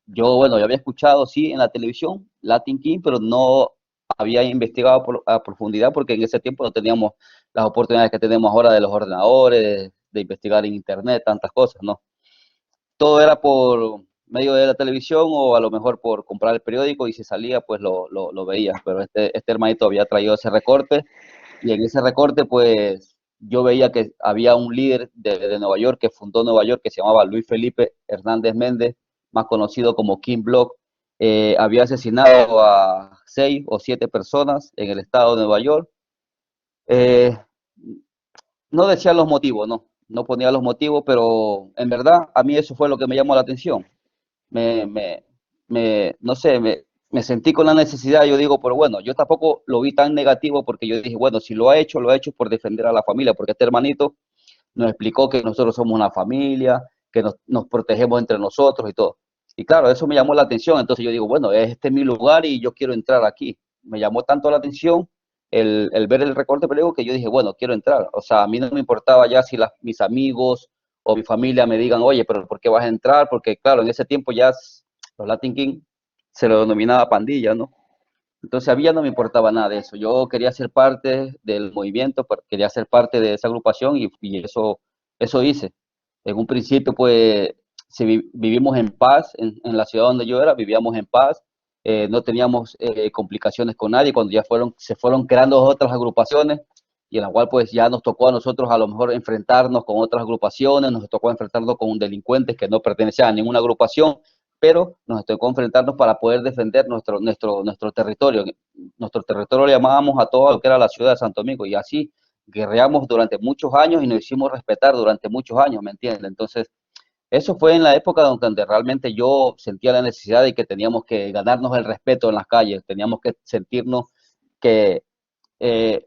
bueno, yo había escuchado, sí, en la televisión Latin King, pero no había investigado a profundidad porque en ese tiempo no teníamos las oportunidades que tenemos ahora de los ordenadores, de investigar en internet, tantas cosas, ¿no? Todo era por medio de la televisión o a lo mejor por comprar el periódico y si salía pues lo veía, pero este hermanito había traído ese recorte y en ese recorte pues yo veía que había un líder de Nueva York que fundó Nueva York que se llamaba Luis Felipe Hernández Méndez, más conocido como King Block. Había asesinado a 6 o 7 personas en el estado de Nueva York. Eh, no decía los motivos, no ponía los motivos, pero en verdad a mí eso fue lo que me llamó la atención. Me, me, no sé, me sentí con la necesidad, yo digo, pero bueno, yo tampoco lo vi tan negativo porque yo dije, bueno, si lo ha hecho por defender a la familia, porque este hermanito nos explicó que nosotros somos una familia, que nos protegemos entre nosotros y todo. Y claro, eso me llamó la atención, entonces yo digo, bueno, este es mi lugar y yo quiero entrar aquí. Me llamó tanto la atención el ver el recorte periódico que yo dije, bueno, quiero entrar. O sea, a mí no me importaba ya si mis amigos o mi familia me digan, oye, pero ¿por qué vas a entrar? Porque claro, en ese tiempo ya los Latin King se lo denominaba pandilla, ¿no? Entonces a mí ya no me importaba nada de eso. Yo quería ser parte del movimiento, quería ser parte de esa agrupación y eso hice. En un principio, pues, vivimos en paz en la ciudad donde yo era, vivíamos en paz, no teníamos complicaciones con nadie. Cuando ya se fueron creando otras agrupaciones y en la cual pues ya nos tocó a nosotros a lo mejor enfrentarnos con otras agrupaciones, nos tocó enfrentarnos con delincuentes que no pertenecían a ninguna agrupación, pero nos tocó enfrentarnos para poder defender nuestro territorio. Nuestro territorio le llamábamos a todo lo que era la ciudad de Santo Domingo, y así guerreamos durante muchos años y nos hicimos respetar durante muchos años, ¿me entiendes? Entonces, eso fue en la época donde realmente yo sentía la necesidad de que teníamos que ganarnos el respeto en las calles, teníamos que sentirnos que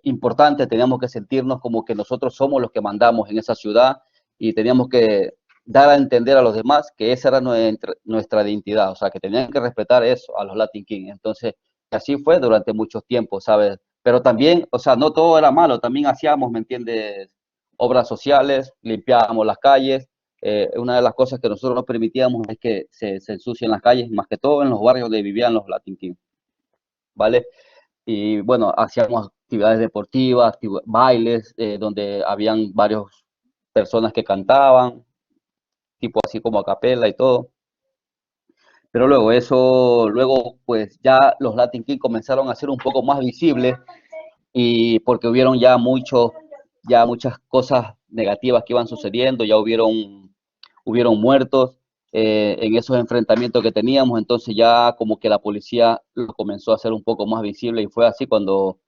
importante, teníamos que sentirnos como que nosotros somos los que mandamos en esa ciudad, y teníamos que dar a entender a los demás que esa era nuestra identidad, o sea, que tenían que respetar eso a los Latin Kings. Entonces, así fue durante mucho tiempo, ¿sabes? Pero también, o sea, no todo era malo, también hacíamos, ¿me entiendes? Obras sociales, limpiábamos las calles. Una de las cosas que nosotros no permitíamos es que se ensucien las calles, más que todo en los barrios donde vivían los Latin Kings, ¿vale? Y bueno, hacíamos actividades deportivas, bailes, donde habían varias personas que cantaban, tipo así como a capela y todo. Pero luego pues ya los Latin Kings comenzaron a ser un poco más visibles, y porque hubieron ya muchas cosas negativas que iban sucediendo, ya hubieron muertos en esos enfrentamientos que teníamos. Entonces ya como que la policía lo comenzó a hacer un poco más visible, y fue así cuando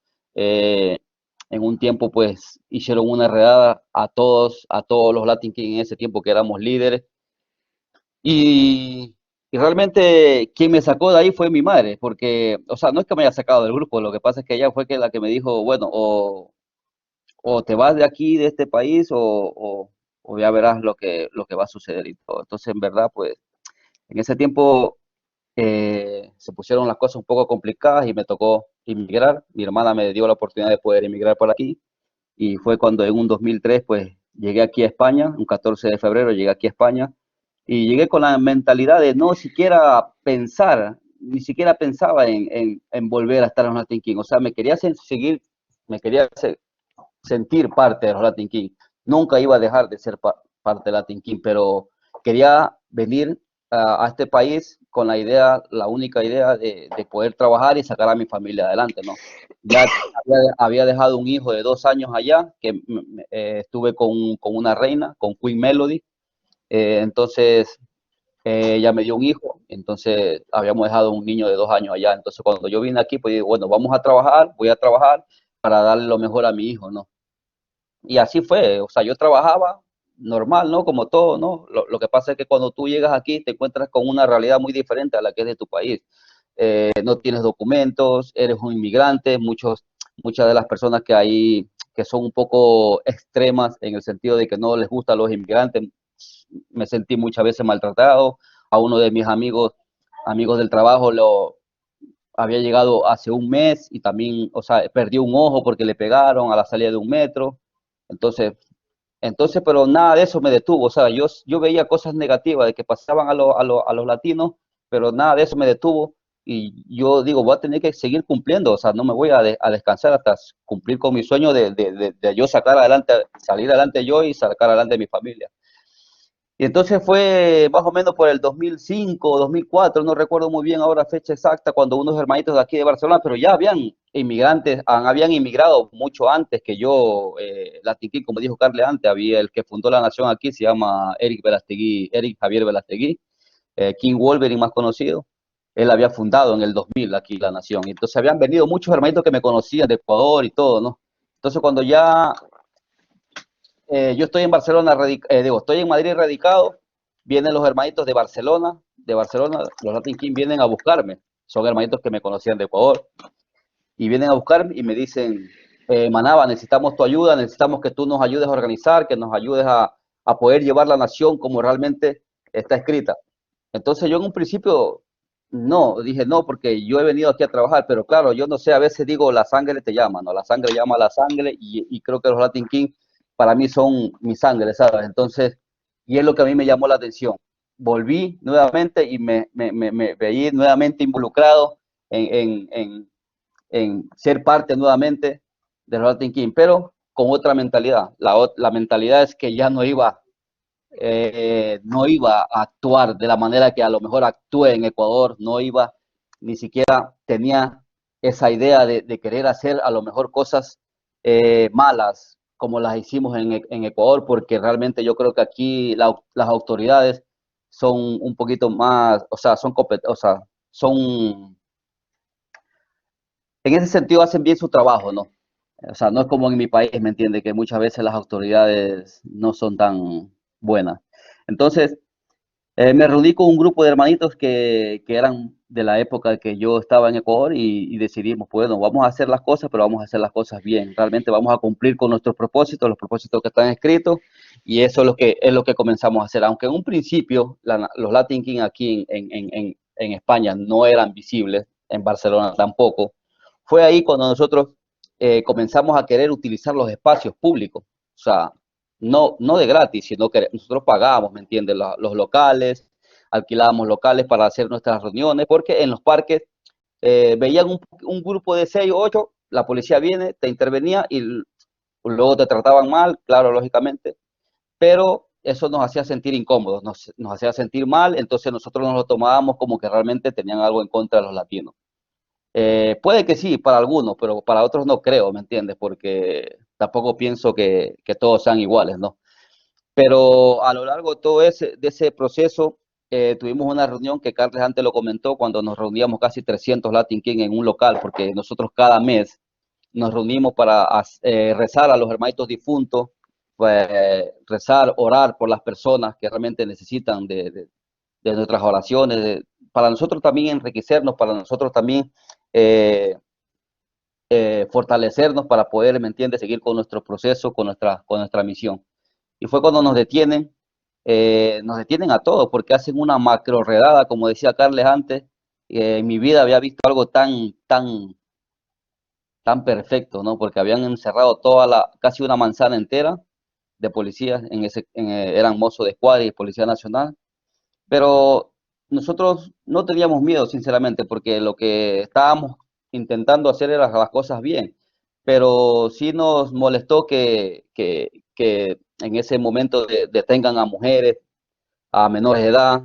en un tiempo pues hicieron una redada a todos los Latin Kings en ese tiempo que éramos líderes. Y realmente quien me sacó de ahí fue mi madre, porque, o sea, no es que me haya sacado del grupo, lo que pasa es que ella fue la que me dijo, bueno, o te vas de aquí, de este país, o ya verás lo que va a suceder y todo. Entonces, en verdad, pues, en ese tiempo se pusieron las cosas un poco complicadas y me tocó emigrar. Mi hermana me dio la oportunidad de poder emigrar por aquí, y fue cuando en un 2003, pues, llegué aquí a España, un 14 de febrero llegué aquí a España, y llegué con la mentalidad de no siquiera pensar, ni siquiera pensaba en volver a estar en los Latin Kings. O sea, me quería sentir parte de los Latin Kings. Nunca iba a dejar de ser parte de Latin King, pero quería venir a este país con la única idea de poder trabajar y sacar a mi familia adelante, ¿no? Ya había dejado un hijo de 2 años allá, que estuve con una reina, con Queen Melody. Entonces ella me dio un hijo, entonces habíamos dejado un niño de 2 años allá. Entonces cuando yo vine aquí, pues digo, bueno, voy a trabajar para darle lo mejor a mi hijo, ¿no? Y así fue, o sea, yo trabajaba normal, ¿no? Como todo, ¿no? Lo que pasa es que cuando tú llegas aquí te encuentras con una realidad muy diferente a la que es de tu país. No tienes documentos, eres un inmigrante, muchas de las personas que hay que son un poco extremas en el sentido de que no les gustan los inmigrantes. Me sentí muchas veces maltratado. A uno de mis amigos del trabajo, había llegado hace un mes y también, o sea, perdió un ojo porque le pegaron a la salida de un metro. Entonces, pero nada de eso me detuvo. O sea, yo veía cosas negativas de que pasaban a los latinos, pero nada de eso me detuvo. Y yo digo, voy a tener que seguir cumpliendo. O sea, no me voy a descansar hasta cumplir con mi sueño de yo salir adelante yo y sacar adelante mi familia. Y entonces fue más o menos por el 2005, 2004, no recuerdo muy bien ahora fecha exacta, cuando unos hermanitos de aquí de Barcelona, pero ya habían inmigrado mucho antes que yo, Latin King, como dijo Carle antes, había el que fundó la nación aquí, se llama Eric Javier Verastegui, King Wolverine más conocido. Él había fundado en el 2000 aquí la nación. Y entonces habían venido muchos hermanitos que me conocían de Ecuador y todo, ¿no? Entonces cuando ya yo estoy en Barcelona, estoy en Madrid radicado, vienen los hermanitos de Barcelona, los Latin King vienen a buscarme, son hermanitos que me conocían de Ecuador, y vienen a buscarme y me dicen, Manaba, necesitamos tu ayuda, necesitamos que tú nos ayudes a organizar, que nos ayudes a poder llevar la nación como realmente está escrita. Entonces yo en un principio dije no, porque yo he venido aquí a trabajar, pero claro, yo no sé, a veces digo, la sangre te llama, ¿no? La sangre llama a la sangre, y creo que los Latin King para mí son mi sangre, ¿sabes? Entonces, y es lo que a mí me llamó la atención. Volví nuevamente y me veí nuevamente involucrado en ser parte nuevamente de los Latin King, pero con otra mentalidad. La mentalidad es que ya no iba a actuar de la manera que a lo mejor actué en Ecuador, ni siquiera tenía esa idea de querer hacer a lo mejor cosas malas como las hicimos en Ecuador, porque realmente yo creo que aquí las autoridades son un poquito más, o sea, son, en ese sentido hacen bien su trabajo, ¿no? O sea, no es como en mi país, ¿me entiende? Que muchas veces las autoridades no son tan buenas. Entonces, me reuní con un grupo de hermanitos que eran de la época que yo estaba en Ecuador y decidimos, bueno, vamos a hacer las cosas, pero vamos a hacer las cosas bien. Realmente vamos a cumplir con nuestros propósitos, los propósitos que están escritos, y eso es lo que comenzamos a hacer. Aunque en un principio los Latin King aquí en España no eran visibles, en Barcelona tampoco, fue ahí cuando nosotros comenzamos a querer utilizar los espacios públicos. O sea, no de gratis, sino que nosotros pagábamos, ¿me entiendes? Los locales, alquilábamos locales para hacer nuestras reuniones, porque en los parques veían un grupo de 6 o 8, la policía viene, te intervenía y luego te trataban mal, claro, lógicamente, pero eso nos hacía sentir incómodos, nos hacía sentir mal, entonces nosotros nos lo tomábamos como que realmente tenían algo en contra de los latinos. Puede que sí, para algunos, pero para otros no creo, ¿me entiendes? Porque tampoco pienso que todos sean iguales, ¿no? Pero a lo largo de de ese proceso, tuvimos una reunión que Carles antes lo comentó, cuando nos reuníamos casi 300 Latin King en un local, porque nosotros cada mes nos reunimos para rezar a los hermanitos difuntos, pues, rezar, orar por las personas que realmente necesitan de nuestras oraciones, para nosotros también enriquecernos, para nosotros también eh, fortalecernos para poder, ¿me entiendes?, seguir con nuestro proceso, con nuestra misión. Y fue cuando nos detienen a todos, porque hacen una macro redada, como decía Carles antes. En mi vida había visto algo tan perfecto, ¿no? Porque habían encerrado casi una manzana entera de policías, eran mozos de escuadra y Policía Nacional, pero nosotros no teníamos miedo, sinceramente, porque lo que estábamos intentando hacer era las cosas bien, pero sí nos molestó que en ese momento detengan a mujeres, a menores de edad,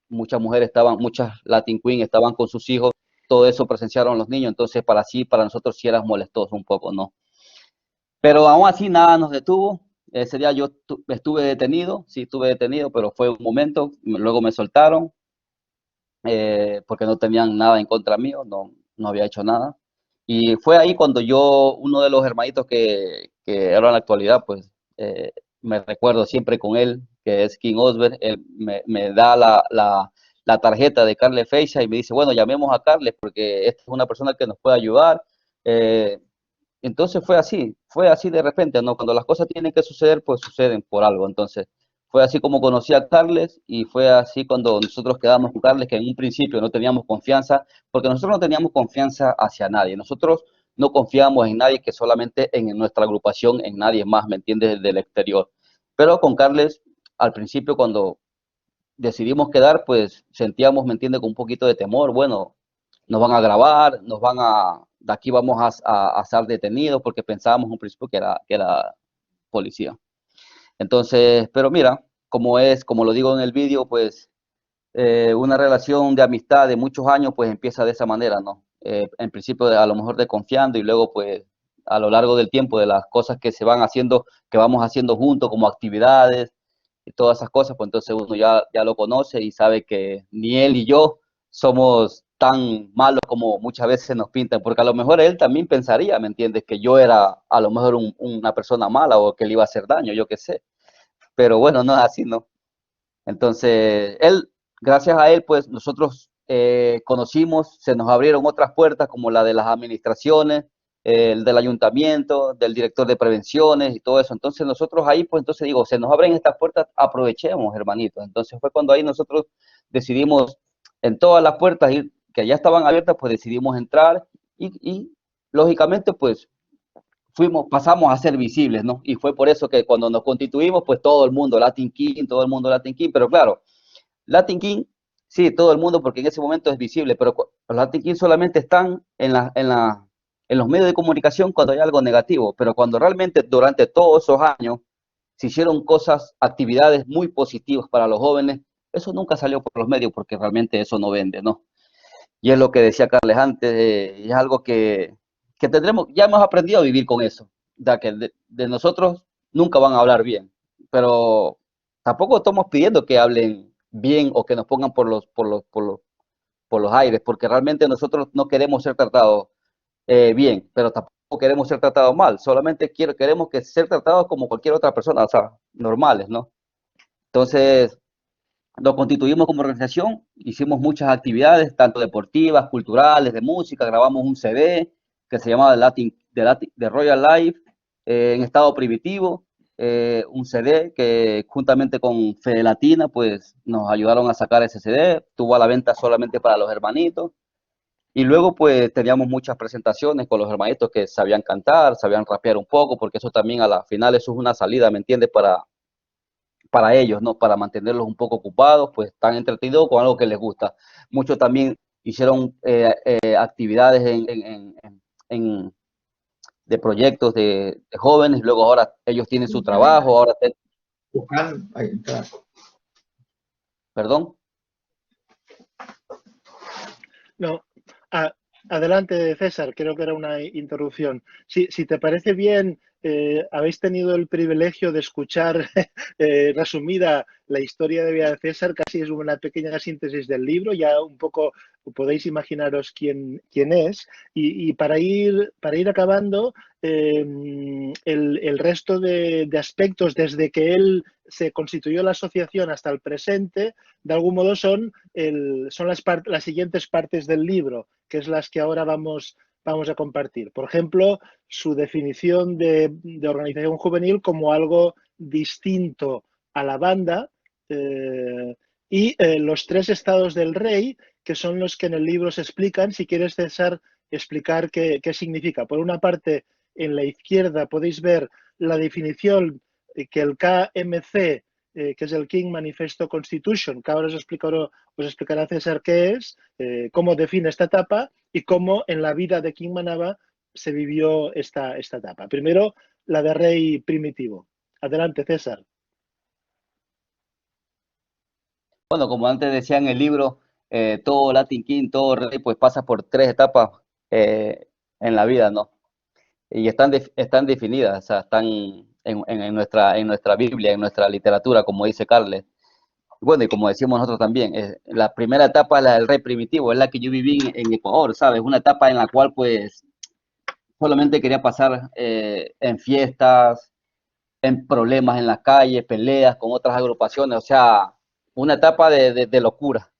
muchas mujeres muchas Latin Queen estaban con sus hijos, todo eso presenciaron los niños, entonces para nosotros sí era molestoso un poco, ¿no? Pero aún así nada nos detuvo. Ese día yo estuve detenido, sí estuve detenido, pero fue un momento, luego me soltaron, porque no tenían nada en contra mío, no había hecho nada. Y fue ahí cuando uno de los hermanitos que ahora en la actualidad, pues me recuerdo siempre con él, que es King Osberg, él me da la tarjeta de Carles Feixa y me dice, bueno, llamemos a Carles porque esta es una persona que nos puede ayudar. Entonces fue así de repente, ¿no? Cuando las cosas tienen que suceder, pues suceden por algo. Entonces, fue así como conocí a Carles y fue así cuando nosotros quedamos con Carles, que en un principio no teníamos confianza, porque nosotros no teníamos confianza hacia nadie. Nosotros no confiábamos en nadie que solamente en nuestra agrupación, en nadie más, ¿me entiendes? Del exterior. Pero con Carles, al principio, cuando decidimos quedar, pues sentíamos, ¿me entiendes? Con un poquito de temor. Bueno, nos van a grabar, de aquí vamos a ser detenidos, porque pensábamos un principio que era policía. Entonces, pero mira, como lo digo en el vídeo, pues una relación de amistad de muchos años, pues empieza de esa manera, ¿no? En principio a lo mejor desconfiando y luego pues a lo largo del tiempo de las cosas que se van haciendo, que vamos haciendo juntos como actividades y todas esas cosas, pues entonces uno ya lo conoce y sabe que ni él y yo somos tan malos como muchas veces nos pintan, porque a lo mejor él también pensaría, ¿me entiendes? Que yo era a lo mejor una persona mala o que le iba a hacer daño, yo qué sé. Pero bueno, no es así, ¿no? Entonces, gracias a él, pues nosotros conocimos, se nos abrieron otras puertas como la de las administraciones, el del ayuntamiento, del director de prevenciones y todo eso. Entonces nosotros ahí, pues entonces digo, se nos abren estas puertas, aprovechemos, hermanitos. Entonces fue cuando ahí nosotros decidimos en todas las puertas que ya estaban abiertas, pues decidimos entrar y lógicamente, pues pasamos a ser visibles, ¿no? Y fue por eso que cuando nos constituimos, pues todo el mundo Latin King, pero claro, Latin King, sí, todo el mundo, porque en ese momento es visible, pero los Latin King solamente están en los medios de comunicación cuando hay algo negativo, pero cuando realmente durante todos esos años se hicieron actividades muy positivas para los jóvenes, eso nunca salió por los medios porque realmente eso no vende, ¿no? Y es lo que decía Carles antes, es algo que ya hemos aprendido a vivir con eso, que de nosotros nunca van a hablar bien, pero tampoco estamos pidiendo que hablen bien o que nos pongan por los aires, porque realmente nosotros no queremos ser tratados bien, pero tampoco queremos ser tratados mal, solamente queremos que ser tratados como cualquier otra persona, o sea, normales, ¿no? Entonces, nos constituimos como organización, hicimos muchas actividades, tanto deportivas, culturales, de música, grabamos un CD que se llamaba The Royal Life, en estado primitivo, un CD que juntamente con Fede Latina, pues nos ayudaron a sacar ese CD, tuvo a la venta solamente para los hermanitos, y luego pues teníamos muchas presentaciones con los hermanitos que sabían cantar, sabían rapear un poco, porque eso también a la final eso es una salida, ¿me entiendes? Para ellos, ¿no? Para mantenerlos un poco ocupados, pues están entretenidos con algo que les gusta. Muchos también hicieron actividades de proyectos de jóvenes, luego ahora ellos tienen su trabajo, ahora... ¿Perdón? No, adelante, César, creo que era una interrupción. Si te parece bien, habéis tenido el privilegio de escuchar resumida la historia de vida de César, casi es una pequeña síntesis del libro, ya un poco podéis imaginaros quién es. Y para ir acabando, el resto de aspectos desde que él se constituyó la asociación hasta el presente, de algún modo son las siguientes partes del libro, que es las que ahora vamos a compartir. Por ejemplo, su definición de organización juvenil como algo distinto a la banda y los 3 estados del rey, que son los que en el libro se explican. Si quieres, César, explicar qué significa. Por una parte, en la izquierda podéis ver la definición que el KMC, que es el King Manifesto Constitution, que ahora os explicará César qué es, cómo define esta etapa y cómo en la vida de King Manaba se vivió esta etapa. Primero, la de rey primitivo. Adelante, César. Bueno, como antes decía en el libro, todo Latin King, todo rey, pues pasa por 3 etapas en la vida, ¿no? Y están definidas, o sea, están en nuestra Biblia, en nuestra literatura, como dice Carles. Bueno, y como decimos nosotros también, la primera etapa, la del rey primitivo, es la que yo viví en Ecuador, ¿sabes? Una etapa en la cual, pues, solamente quería pasar en fiestas, en problemas en la calle, peleas con otras agrupaciones, o sea, una etapa de locura.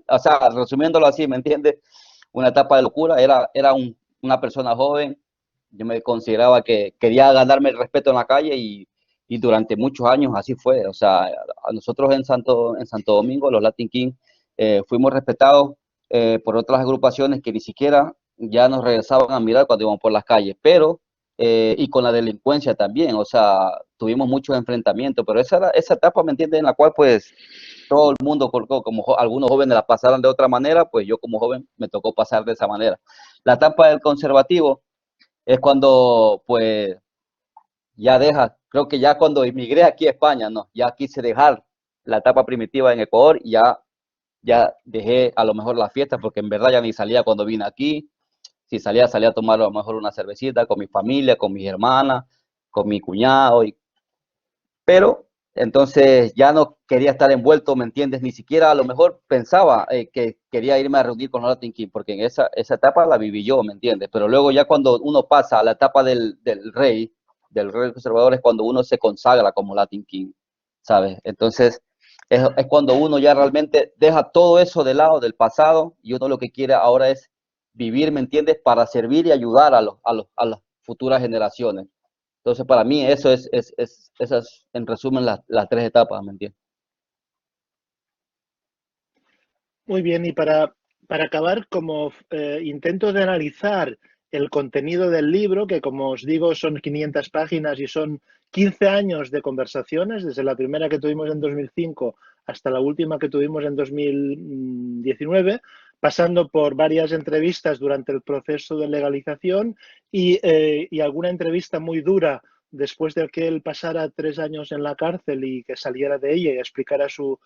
O sea, resumiéndolo así, ¿me entiendes? Una etapa de locura, era una persona joven, yo me consideraba que quería ganarme el respeto en la calle y durante muchos años así fue. O sea, a nosotros en Santo Domingo, los Latin King, fuimos respetados por otras agrupaciones que ni siquiera ya nos regresaban a mirar cuando íbamos por las calles, pero y con la delincuencia también, o sea, tuvimos muchos enfrentamientos, pero esa etapa, ¿me entiendes?, en la cual pues todo el mundo, como algunos jóvenes la pasaron de otra manera, pues yo como joven me tocó pasar de esa manera. La etapa del conservativo es cuando pues ya creo que ya cuando emigré aquí a España, no, ya quise dejar la etapa primitiva en Ecuador y ya dejé a lo mejor la fiesta, porque en verdad ya ni salía cuando vine aquí. Si salía a tomar a lo mejor una cervecita con mi familia, con mis hermanas, con mi cuñado, pero entonces ya no quería estar envuelto, ¿me entiendes? Ni siquiera a lo mejor pensaba que quería irme a reunir con los Latin King, porque en esa etapa la viví yo, ¿me entiendes? Pero luego ya cuando uno pasa a la etapa del rey conservador, es cuando uno se consagra como Latin King, ¿sabes? Entonces es cuando uno ya realmente deja todo eso de lado del pasado y uno lo que quiere ahora es vivir, ¿me entiendes? Para servir y ayudar a las futuras generaciones. Entonces, para mí, esas en resumen las 3 etapas, ¿me entiendes? Muy bien, y para acabar, como intento de analizar el contenido del libro, que como os digo son 500 páginas y son 15 años de conversaciones, desde la primera que tuvimos en 2005 hasta la última que tuvimos en 2019, pasando por varias entrevistas durante el proceso de legalización y alguna entrevista muy dura después de que él pasara 3 años en la cárcel y que saliera de ella y explicara su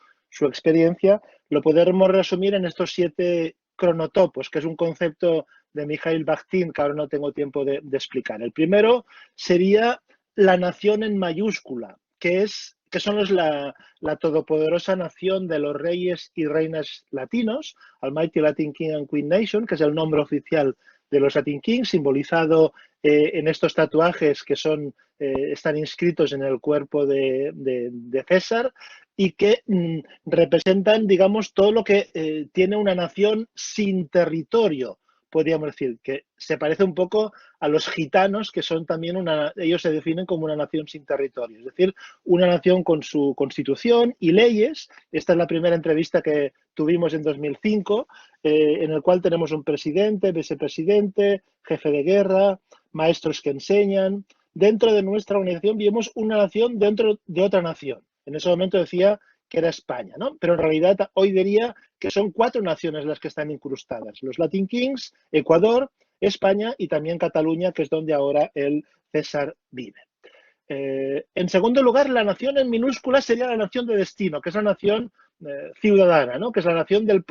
experiencia. Lo podemos resumir en estos 7 cronotopos, que es un concepto de Mikhail Bakhtin que ahora no tengo tiempo de explicar. El primero sería la nación en mayúscula, que es que son la todopoderosa nación de los reyes y reinas latinos, Almighty Latin King and Queen Nation, que es el nombre oficial de los Latin Kings, simbolizado en estos tatuajes que están inscritos en el cuerpo de César y que representan, digamos, todo lo que tiene una nación sin territorio, podríamos decir, que se parece un poco a los gitanos, que son también ellos se definen como una nación sin territorio, es decir, una nación con su constitución y leyes. Esta es la primera entrevista que tuvimos en 2005, en el cual tenemos un presidente, vicepresidente, jefe de guerra, maestros que enseñan. Dentro de nuestra organización vivimos una nación dentro de otra nación. En ese momento decía que era España, ¿no? Pero en realidad hoy diría que son 4 naciones las que están incrustadas. Los Latin Kings, Ecuador, España y también Cataluña, que es donde ahora el César vive. En segundo lugar, la nación en minúscula sería la nación de destino, que es la nación ciudadana, ¿no? Que es la nación del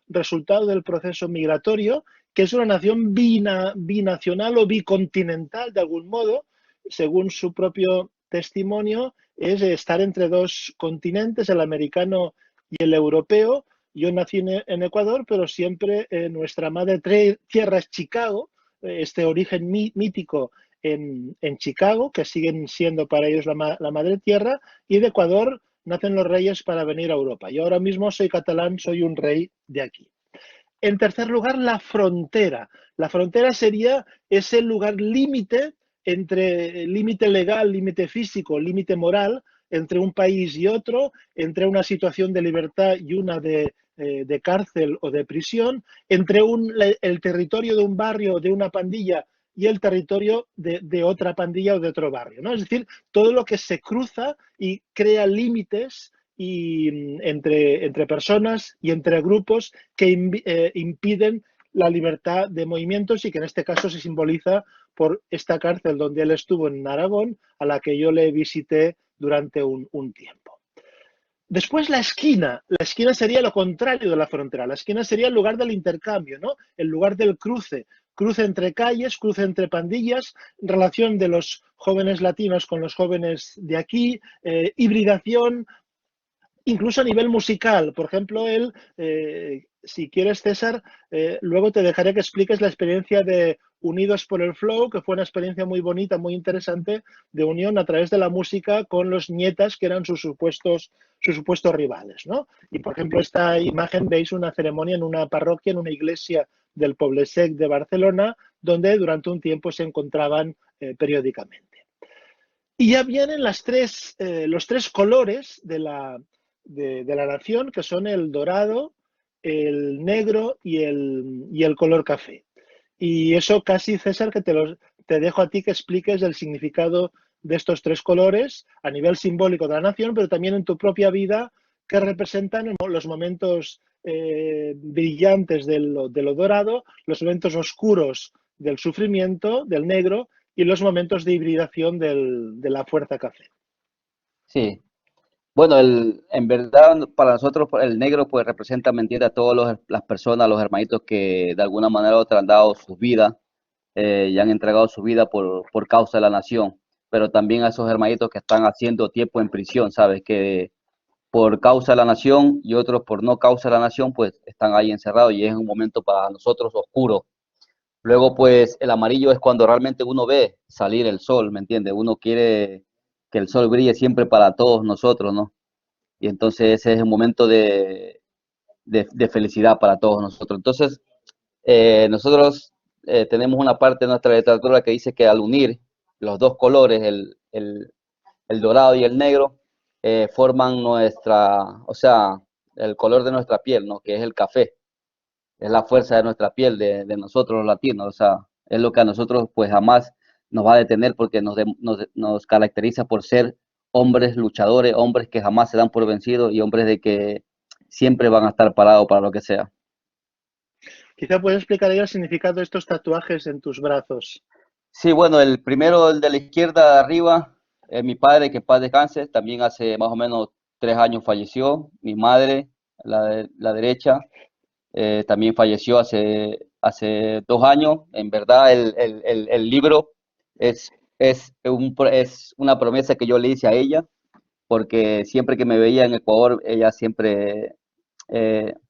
resultado del proceso migratorio, que es una nación binacional o bicontinental de algún modo, según su propio testimonio, es estar entre 2 continentes, el americano y el europeo. Yo nací en Ecuador, pero siempre nuestra madre tierra es Chicago, este origen mítico en Chicago, que siguen siendo para ellos la madre tierra, y de Ecuador nacen los reyes para venir a Europa. Yo ahora mismo soy catalán, soy un rey de aquí. En tercer lugar, la frontera. La frontera sería ese lugar límite entre límite legal, límite físico, límite moral, entre un país y otro, entre una situación de libertad y una de cárcel o de prisión, entre el territorio de un barrio, de una pandilla, y el territorio de otra pandilla o de otro barrio, ¿no? Es decir, todo lo que se cruza y crea límites entre personas y entre grupos que impiden la libertad de movimientos y que en este caso se simboliza por esta cárcel donde él estuvo en Aragón, a la que yo le visité durante un tiempo. Después la esquina sería lo contrario de la frontera, la esquina sería el lugar del intercambio, ¿no? El lugar del cruce entre calles, cruce entre pandillas, relación de los jóvenes latinos con los jóvenes de aquí, hibridación, incluso a nivel musical. Por ejemplo, él, si quieres, César, luego te dejaré que expliques la experiencia de Unidos por el Flow, que fue una experiencia muy bonita, muy interesante, de unión a través de la música con los nietas, que eran sus supuestos rivales, ¿no? Y, por ejemplo, esta imagen, veis una ceremonia en una parroquia, en una iglesia del Poble Sec de Barcelona, donde durante un tiempo se encontraban periódicamente. Y ya vienen los 3 colores de la nación, que son el dorado, el negro y el color café. Y eso casi, César, que te dejo a ti que expliques el significado de estos 3 colores a nivel simbólico de la nación, pero también en tu propia vida, que representan los momentos brillantes de lo dorado, los momentos oscuros del sufrimiento, del negro, y los momentos de hibridación de la fuerza café. Sí. Bueno, en verdad para nosotros el negro pues representa, ¿me entiendes?, a todas las personas, los hermanitos que de alguna manera u otra han dado sus vidas y han entregado su vida por causa de la nación, pero también a esos hermanitos que están haciendo tiempo en prisión, ¿sabes? Que por causa de la nación y otros por no causa de la nación, pues están ahí encerrados y es un momento para nosotros oscuro. Luego, pues el amarillo es cuando realmente uno ve salir el sol, ¿me entiendes? Uno quiere que el sol brille siempre para todos nosotros, ¿no? Y entonces ese es un momento de felicidad para todos nosotros. Entonces, nosotros tenemos una parte de nuestra literatura que dice que al unir los 2 colores, el dorado y el negro, forman o sea, el color de nuestra piel, ¿no? Que es el café. Es la fuerza de nuestra piel, de nosotros los latinos, o sea, es lo que a nosotros pues jamás nos va a detener porque nos caracteriza por ser hombres luchadores, hombres que jamás se dan por vencidos y hombres de que siempre van a estar parados para lo que sea. Quizá puedes explicar el significado de estos tatuajes en tus brazos. Sí, bueno, el primero, el de la izquierda de arriba, mi padre, que en paz descanse, también hace más o menos 3 años falleció. Mi madre, la derecha, también falleció hace 2 años. En verdad, el libro es una promesa que yo le hice a ella porque siempre que me veía en Ecuador, ella siempre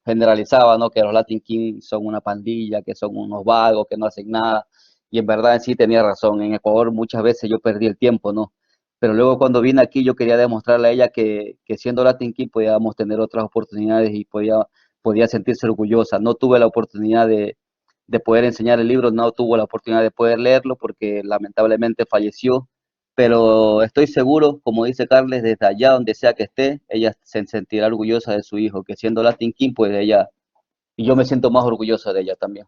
generalizaba, ¿no? Que los Latin Kings son una pandilla, que son unos vagos, que no hacen nada. Y en verdad en sí tenía razón. En Ecuador muchas veces yo perdí el tiempo, ¿no? Pero luego cuando vine aquí yo quería demostrarle a ella que siendo Latin King podíamos tener otras oportunidades y podía sentirse orgullosa. No tuve la oportunidad de poder enseñar el libro, no tuvo la oportunidad de poder leerlo porque lamentablemente falleció, pero estoy seguro, como dice Carles, desde allá donde sea que esté, ella se sentirá orgullosa de su hijo, que siendo Latin King, pues ella, y yo me siento más orgulloso de ella también.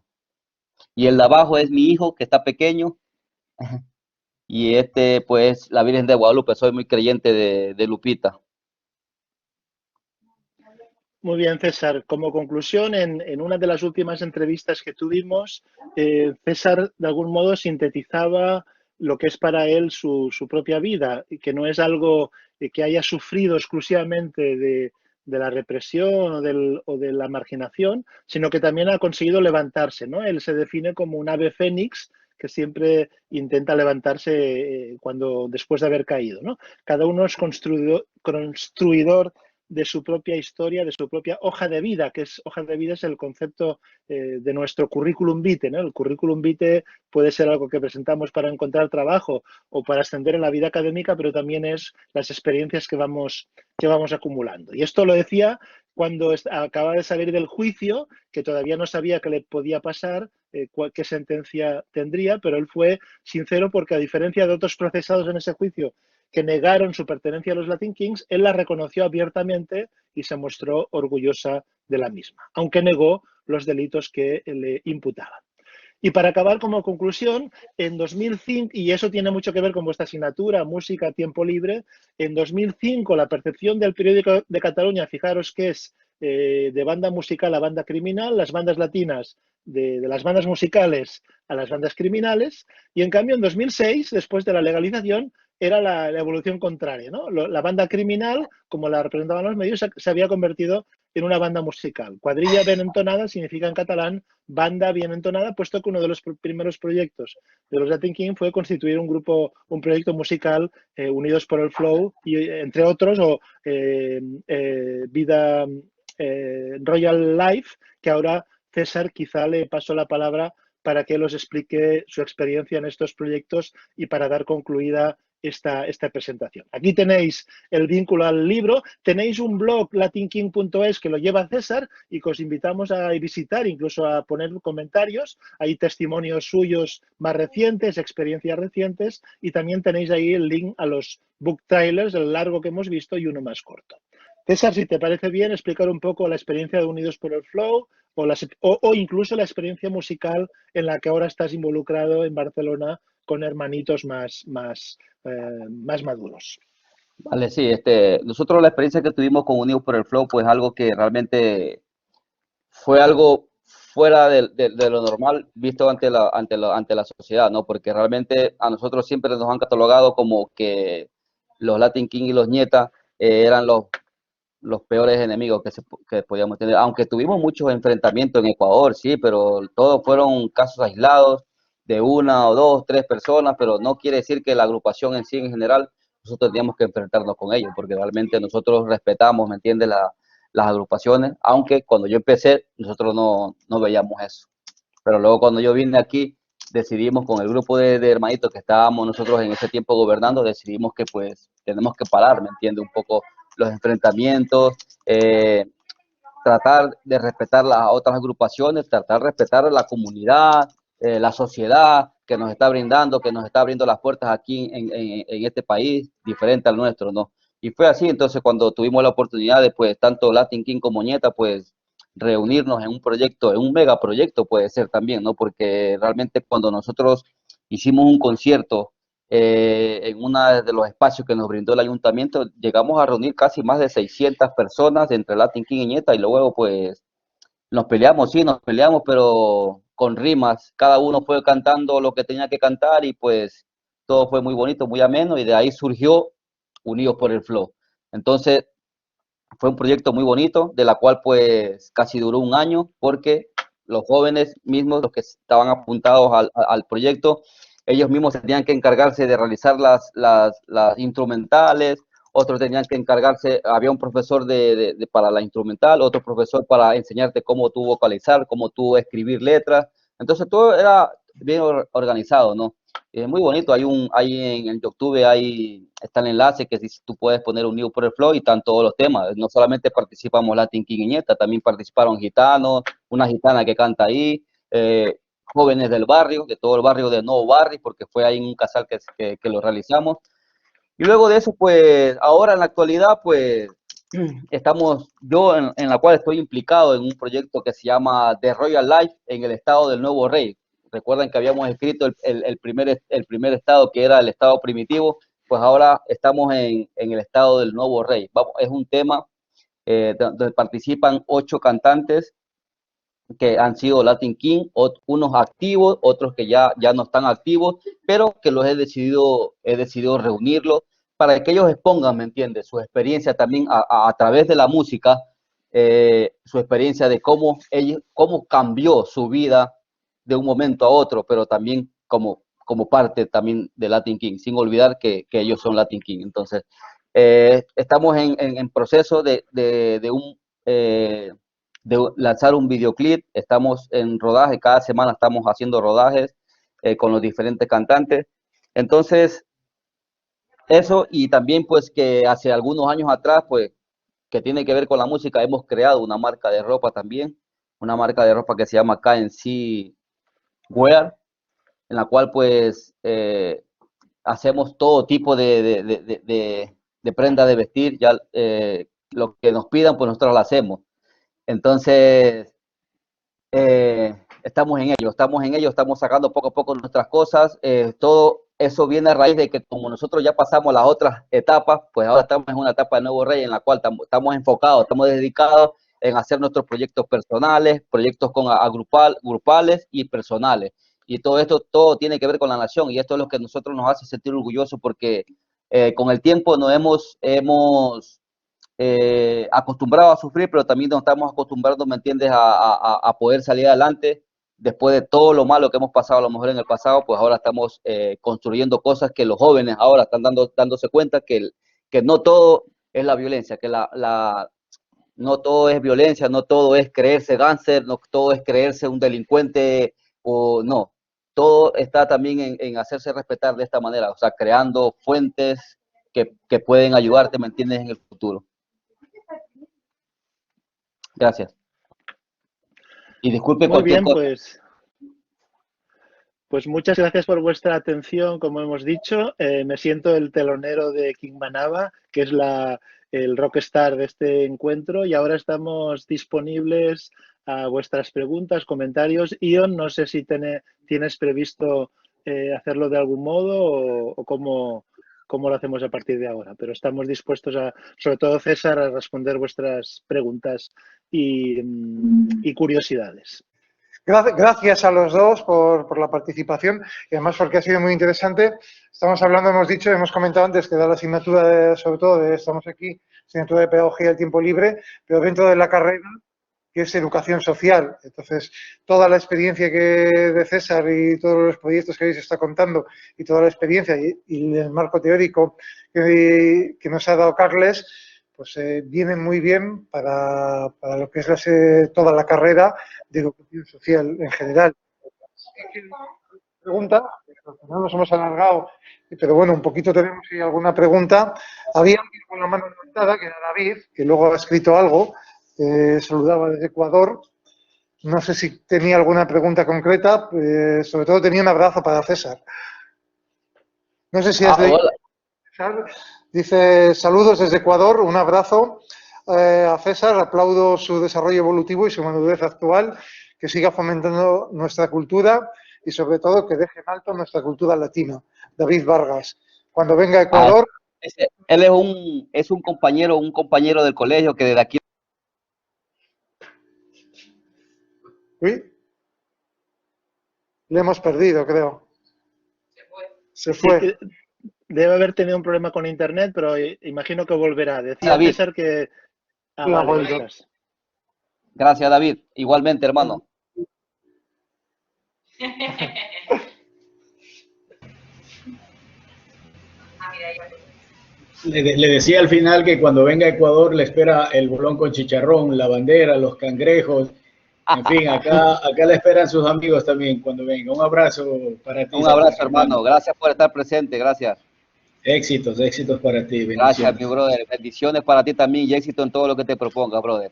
Y el de abajo es mi hijo, que está pequeño, y este, pues, la Virgen de Guadalupe, soy muy creyente de Lupita. Muy bien, César. Como conclusión, en una de las últimas entrevistas que tuvimos, César de algún modo sintetizaba lo que es para él su propia vida, y que no es algo que haya sufrido exclusivamente de la represión o de la marginación, sino que también ha conseguido levantarse, ¿no? Él se define como un ave fénix que siempre intenta levantarse después de haber caído, ¿no? Cada uno es construidor de su propia historia, de su propia hoja de vida, hoja de vida es el concepto de nuestro currículum vitae, ¿no? El currículum vitae puede ser algo que presentamos para encontrar trabajo o para ascender en la vida académica, pero también es las experiencias que vamos acumulando. Y esto lo decía cuando acaba de salir del juicio, que todavía no sabía qué le podía pasar, qué sentencia tendría, pero él fue sincero porque, a diferencia de otros procesados en ese juicio que negaron su pertenencia a los Latin Kings, él la reconoció abiertamente y se mostró orgullosa de la misma, aunque negó los delitos que le imputaban. Y para acabar, como conclusión, en 2005, y eso tiene mucho que ver con vuestra asignatura, música, tiempo libre, en 2005 la percepción del periódico de Cataluña, fijaros que es de banda musical a banda criminal, las bandas latinas de las bandas musicales a las bandas criminales, y en cambio en 2006, después de la legalización, era la evolución contraria, ¿no? La banda criminal, como la representaban los medios, se había convertido en una banda musical. Cuadrilla bien entonada significa en catalán banda bien entonada, puesto que uno de los primeros proyectos de los Latin King fue constituir un proyecto musical unidos por el flow, y entre otros, Vida Royal Life, que ahora César quizá le paso la palabra para que os explique su experiencia en estos proyectos y para dar concluida esta presentación. Aquí tenéis el vínculo al libro, tenéis un blog latinking.es que lo lleva César y que os invitamos a visitar, incluso a poner comentarios. Hay testimonios suyos más recientes, experiencias recientes, y también tenéis ahí el link a los book trailers, el largo que hemos visto y uno más corto. César, si te parece bien, explicar un poco la experiencia de Unidos por el Flow o incluso la experiencia musical en la que ahora estás involucrado en Barcelona con hermanitos más maduros. Vale, sí, nosotros la experiencia que tuvimos con Unidos por el Flow, pues algo que realmente fue algo fuera de lo normal visto ante la sociedad, ¿no? Porque realmente a nosotros siempre nos han catalogado como que los Latin King y los Ñeta eran los peores enemigos que podíamos tener, aunque tuvimos muchos enfrentamientos en Ecuador, sí, pero todos fueron casos aislados de una o dos, tres personas, pero no quiere decir que la agrupación en sí, en general, nosotros teníamos que enfrentarnos con ellos, porque realmente nosotros respetamos, ¿me entiendes?, las agrupaciones, aunque cuando yo empecé, nosotros no veíamos eso. Pero luego cuando yo vine aquí, decidimos con el grupo de hermanitos que estábamos nosotros en ese tiempo gobernando, decidimos que pues tenemos que parar, ¿me entiendes?, un poco los enfrentamientos, tratar de respetar las otras agrupaciones, tratar de respetar la comunidad, la sociedad que nos está brindando, que nos está abriendo las puertas aquí en este país, diferente al nuestro, ¿no? Y fue así, entonces cuando tuvimos la oportunidad de, pues, tanto Latin King como Ñeta, pues, reunirnos en un proyecto, en un megaproyecto puede ser también, ¿no? Porque realmente cuando nosotros hicimos un concierto en uno de los espacios que nos brindó el ayuntamiento, llegamos a reunir casi más de 600 personas entre Latin King y Ñeta, y luego pues nos peleamos, sí, nos peleamos, pero con rimas, cada uno fue cantando lo que tenía que cantar y pues todo fue muy bonito, muy ameno, y de ahí surgió Unidos por el Flow. Entonces fue un proyecto muy bonito, de la cual pues casi duró un año, porque los jóvenes mismos, los que estaban apuntados al proyecto, ellos mismos tenían que encargarse de realizar las instrumentales otros tenían que encargarse, había un profesor para la instrumental, otro profesor para enseñarte cómo tú vocalizar, cómo tú escribir letras. Entonces todo era bien organizado, ¿no? Muy bonito, hay en el YouTube está el enlace que si tú puedes poner un New por el Flow y están todos los temas. No solamente participamos Latin King y Nieta, también participaron gitanos, una gitana que canta ahí, jóvenes del barrio, de todo el barrio de Nuevo Barrio, porque fue ahí en un casal que lo realizamos. Y luego de eso, pues, ahora en la actualidad, pues, yo en la cual estoy implicado en un proyecto que se llama The Royal Life en el estado del Nuevo Rey. Recuerden que habíamos escrito el primer estado, que era el estado primitivo, pues ahora estamos en el estado del Nuevo Rey. Es un tema donde participan 8 cantantes que han sido Latin King, unos activos, otros que ya no están activos, pero que los he decidido reunirlos para que ellos expongan, ¿me entiendes? Su experiencia también a través de la música, su experiencia de cómo cambió su vida de un momento a otro, pero también como parte también de Latin King, sin olvidar que ellos son Latin King. Entonces, estamos en proceso de lanzar un videoclip, estamos en rodaje, cada semana estamos haciendo rodajes con los diferentes cantantes. Entonces, eso, y también pues que hace algunos años atrás, pues, que tiene que ver con la música, hemos creado una marca de ropa también, una marca de ropa que se llama KNC Wear, en la cual pues hacemos todo tipo de prenda de vestir, ya lo que nos pidan, pues nosotros lo hacemos. Entonces, estamos en ello, estamos sacando poco a poco nuestras cosas. Todo eso viene a raíz de que como nosotros ya pasamos las otras etapas, pues ahora estamos en una etapa de Nuevo Rey en la cual estamos enfocados, estamos dedicados en hacer nuestros proyectos personales, proyectos grupales y personales. Y todo esto, todo tiene que ver con la nación, y esto es lo que a nosotros nos hace sentir orgullosos, porque con el tiempo nos hemos acostumbrado a sufrir, pero también nos estamos acostumbrando, ¿me entiendes?, a poder salir adelante después de todo lo malo que hemos pasado a lo mejor en el pasado. Pues ahora estamos construyendo cosas que los jóvenes ahora están dándose cuenta que no todo es la violencia, que no todo es violencia, no todo es creerse gánster, no todo es creerse un delincuente, o no. Todo está también en hacerse respetar de esta manera, o sea, creando fuentes que pueden ayudarte, ¿me entiendes?, en el futuro. Gracias. Y disculpe Muy cualquier bien, cosa. Pues muchas gracias por vuestra atención, como hemos dicho. Me siento el telonero de King Manaba, que es el rockstar de este encuentro, y ahora estamos disponibles a vuestras preguntas, comentarios. Ion, no sé si tienes previsto hacerlo de algún modo o cómo lo hacemos a partir de ahora, pero estamos dispuestos sobre todo César, a responder vuestras preguntas y curiosidades. Gracias a los dos por la participación y además porque ha sido muy interesante. Estamos hablando, hemos comentado antes que da la asignatura, sobre todo, estamos aquí, asignatura de Pedagogía del Tiempo Libre, pero dentro de la carrera, que es Educación Social. Entonces, toda la experiencia de César y todos los proyectos que habéis estado contando y toda la experiencia y el marco teórico que nos ha dado Carles, pues viene muy bien para lo que es toda la carrera de educación social en general. Pregunta, no nos hemos alargado, pero bueno, un poquito tenemos ahí alguna pregunta. Había alguien con la mano levantada, que era David, que luego ha escrito algo, saludaba desde Ecuador. No sé si tenía alguna pregunta concreta, sobre todo tenía un abrazo para César. No sé si has leído. César dice, saludos desde Ecuador, un abrazo a César, aplaudo su desarrollo evolutivo y su madurez actual, que siga fomentando nuestra cultura y sobre todo que deje en alto nuestra cultura latina. David Vargas, cuando venga a Ecuador... Él es un compañero del colegio que desde aquí... ¿Sí? Le hemos perdido, creo. Se fue. Sí, debe haber tenido un problema con internet, pero imagino que volverá. Decía David. César que... vale, gracias, David. Igualmente, hermano. Le decía al final que cuando venga a Ecuador le espera el bolón con chicharrón, la bandera, los cangrejos, en fin, acá le esperan sus amigos también cuando venga. Un abrazo para ti, Un abrazo, hermano. hermano. Gracias por estar presente. Gracias. Éxitos, éxitos para ti. Gracias, Bendiciones. mi brother. Bendiciones para ti también y éxito en todo lo que te propongas, brother.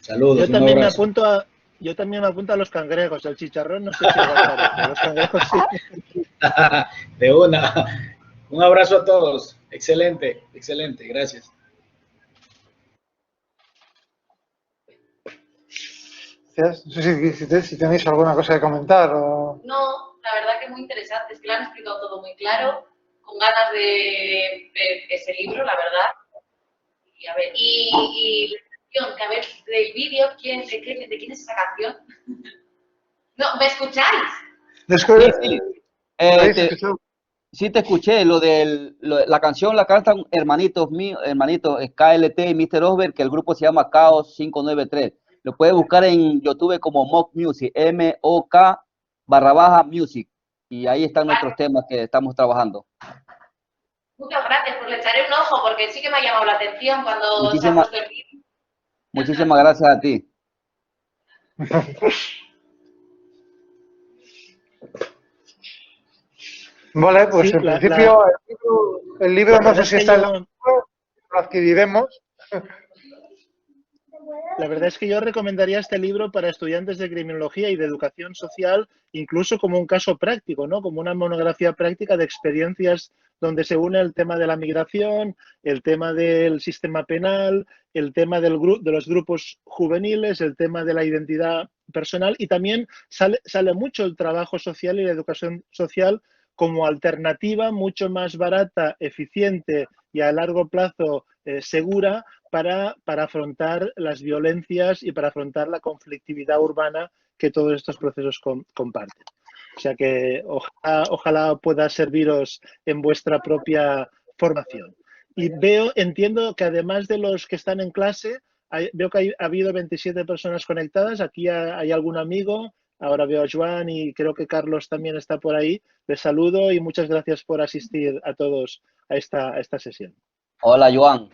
Saludos, Yo un también me abrazo. apunto a los cangrejos. El chicharrón no sé si aguantaré, los cangrejos sí. De una. Un abrazo a todos. Excelente, excelente. Gracias. No sé si tenéis alguna cosa que comentar. O... No, la verdad que muy interesante. Es que lo han explicado todo muy claro, con ganas de ver ese libro, la verdad. Y a ver, y la canción, que a ver, del vídeo, ¿de quién es esa canción? No, ¿me escucháis? Sí. ¿Habéis escuchado? Sí te escuché, la canción la cantan hermanitos míos, hermanitos KLT y Mr. Osber, que el grupo se llama Chaos 593. Lo puedes buscar en YouTube como Mock Music, MOK _Music. Y ahí están nuestros temas que estamos trabajando. Muchas gracias, pues le echaré un ojo, porque sí que me ha llamado la atención cuando se ha puesto el vídeo. Muchísimas gracias a ti. Vale, pues Sí, en principio el libro no sé si está en la web, lo adquiriremos. La verdad es que yo recomendaría este libro para estudiantes de criminología y de educación social, incluso como un caso práctico, ¿no? Como una monografía práctica de experiencias donde se une el tema de la migración, el tema del sistema penal, el tema de los grupos juveniles, el tema de la identidad personal y también sale mucho el trabajo social y la educación social como alternativa mucho más barata, eficiente y a largo plazo segura para afrontar las violencias y para afrontar la conflictividad urbana que todos estos procesos comparten. O sea que ojalá pueda serviros en vuestra propia formación. Y entiendo que además de los que están en clase, veo que ha habido 27 personas conectadas. Aquí hay algún amigo. Ahora veo a Joan y creo que Carlos también está por ahí. Les saludo y muchas gracias por asistir a todos a esta sesión. Hola, Joan.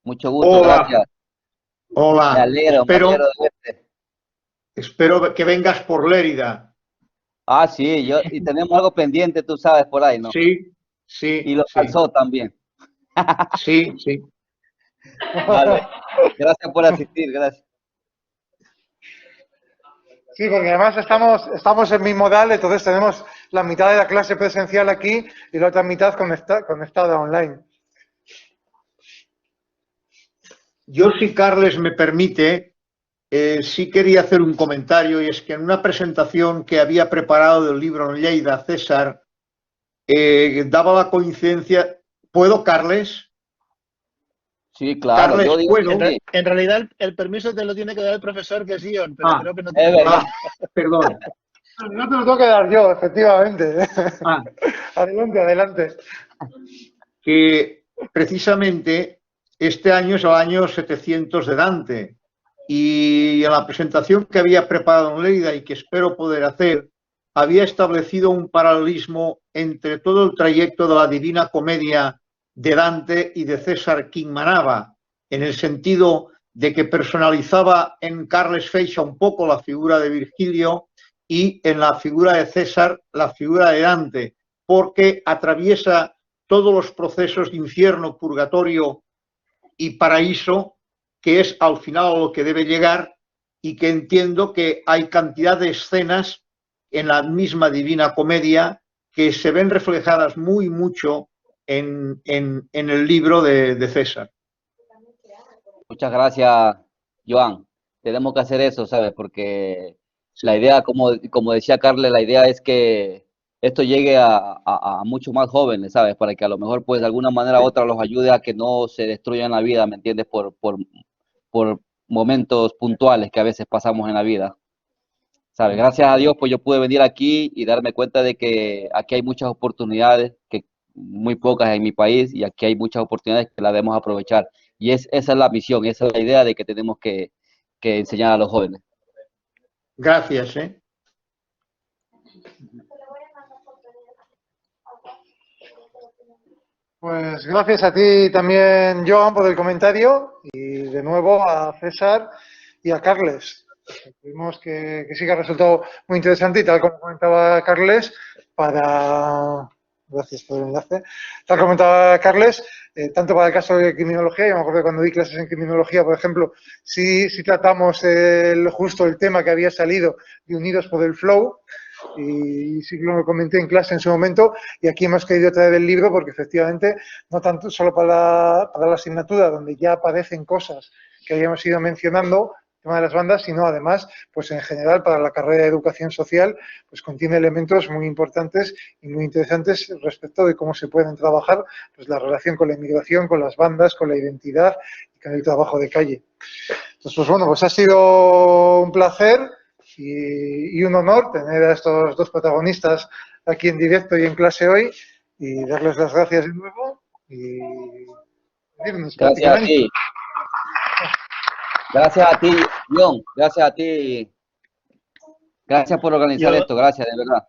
Mucho gusto, Hola. gracias. Hola. Me alegro de verte. Espero que vengas por Lérida. Ah, sí, y tenemos algo pendiente, tú sabes, por ahí, ¿no? Sí, sí. Y lo calzó también. Sí, sí. Vale. Gracias por asistir, gracias. Sí, porque además estamos en mi modal, entonces tenemos la mitad de la clase presencial aquí y la otra mitad conectada online. Yo, si Carles me permite, sí quería hacer un comentario, y es que en una presentación que había preparado del libro en Lleida, César, daba la coincidencia. ¿Puedo, Carles? Sí, claro. Carles, yo digo ¿puedo? que sí. En realidad, el permiso te lo tiene que dar el profesor, que es Ion, pero creo que no te es verdad. Perdón. No te lo tengo que dar yo, efectivamente. Ah. Adelante, adelante. Que precisamente este año es el año 700 de Dante, y en la presentación que había preparado en Lérida y que espero poder hacer, había establecido un paralelismo entre todo el trayecto de la Divina Comedia de Dante y de César Quinmanava, en el sentido de que personalizaba en Carles Feixa un poco la figura de Virgilio y en la figura de César la figura de Dante, porque atraviesa todos los procesos de infierno, purgatorio y paraíso, que es al final a lo que debe llegar, y que entiendo que hay cantidad de escenas en la misma Divina Comedia que se ven reflejadas mucho en el libro de César. Muchas gracias, Joan. Tenemos que hacer eso, ¿sabes? Porque la idea, como decía Carles, la idea es que esto llegue a muchos más jóvenes, ¿sabes? Para que a lo mejor, pues, de alguna manera u otra los ayude a que no se destruyan la vida, ¿me entiendes? Por momentos puntuales que a veces pasamos en la vida, ¿sabes? Gracias a Dios, pues yo pude venir aquí y darme cuenta de que aquí hay muchas oportunidades, que muy pocas en mi país, y aquí hay muchas oportunidades que las debemos aprovechar. Y esa es la misión, esa es la idea de que tenemos que enseñar a los jóvenes. Gracias, Pues gracias a ti también, Joan, por el comentario y de nuevo a César y a Carles. Vimos que sí que ha resultado muy interesante y tal como comentaba Carles, gracias por el enlace, tal como comentaba Carles, tanto para el caso de criminología, yo me acuerdo que cuando di clases en criminología, por ejemplo, sí tratamos justo el tema que había salido de Unidos por el Flow, y sí que lo comenté en clase en su momento, y aquí hemos querido traer el libro porque efectivamente no tanto solo para la asignatura donde ya aparecen cosas que habíamos ido mencionando, el tema de las bandas, sino además, pues en general para la carrera de educación social, pues contiene elementos muy importantes y muy interesantes respecto de cómo se pueden trabajar pues la relación con la inmigración, con las bandas, con la identidad y con el trabajo de calle. Entonces, pues bueno, pues ha sido un placer y un honor tener a estos dos protagonistas aquí en directo y en clase hoy y darles las gracias de nuevo y irnos Gracias a prácticamente. ti. Gracias a ti, John. Gracias a ti. Gracias por organizar esto. Gracias, de verdad.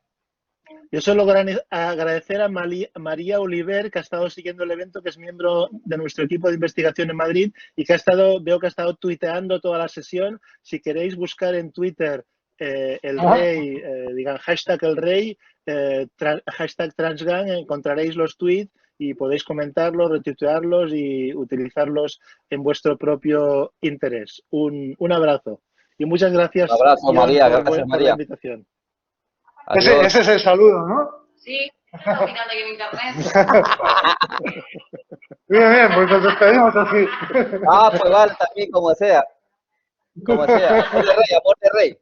Yo solo agradecer a María Oliver, que ha estado siguiendo el evento, que es miembro de nuestro equipo de investigación en Madrid y que veo que ha estado tuiteando toda la sesión. Si queréis buscar en Twitter el rey, digan hashtag el rey, hashtag transgang, encontraréis los tweets y podéis comentarlos, retuitearlos y utilizarlos en vuestro propio interés. Un abrazo. Y muchas gracias, Un abrazo, John, María. por Gracias, la María. invitación. Ese es el saludo, ¿no? Sí, está opinando aquí en internet. Bien, pues nos despedimos así. Ah, pues vale, también, como sea. Como sea. Amor de rey.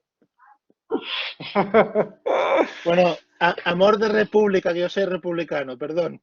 Bueno, amor de república, que yo soy republicano, perdón.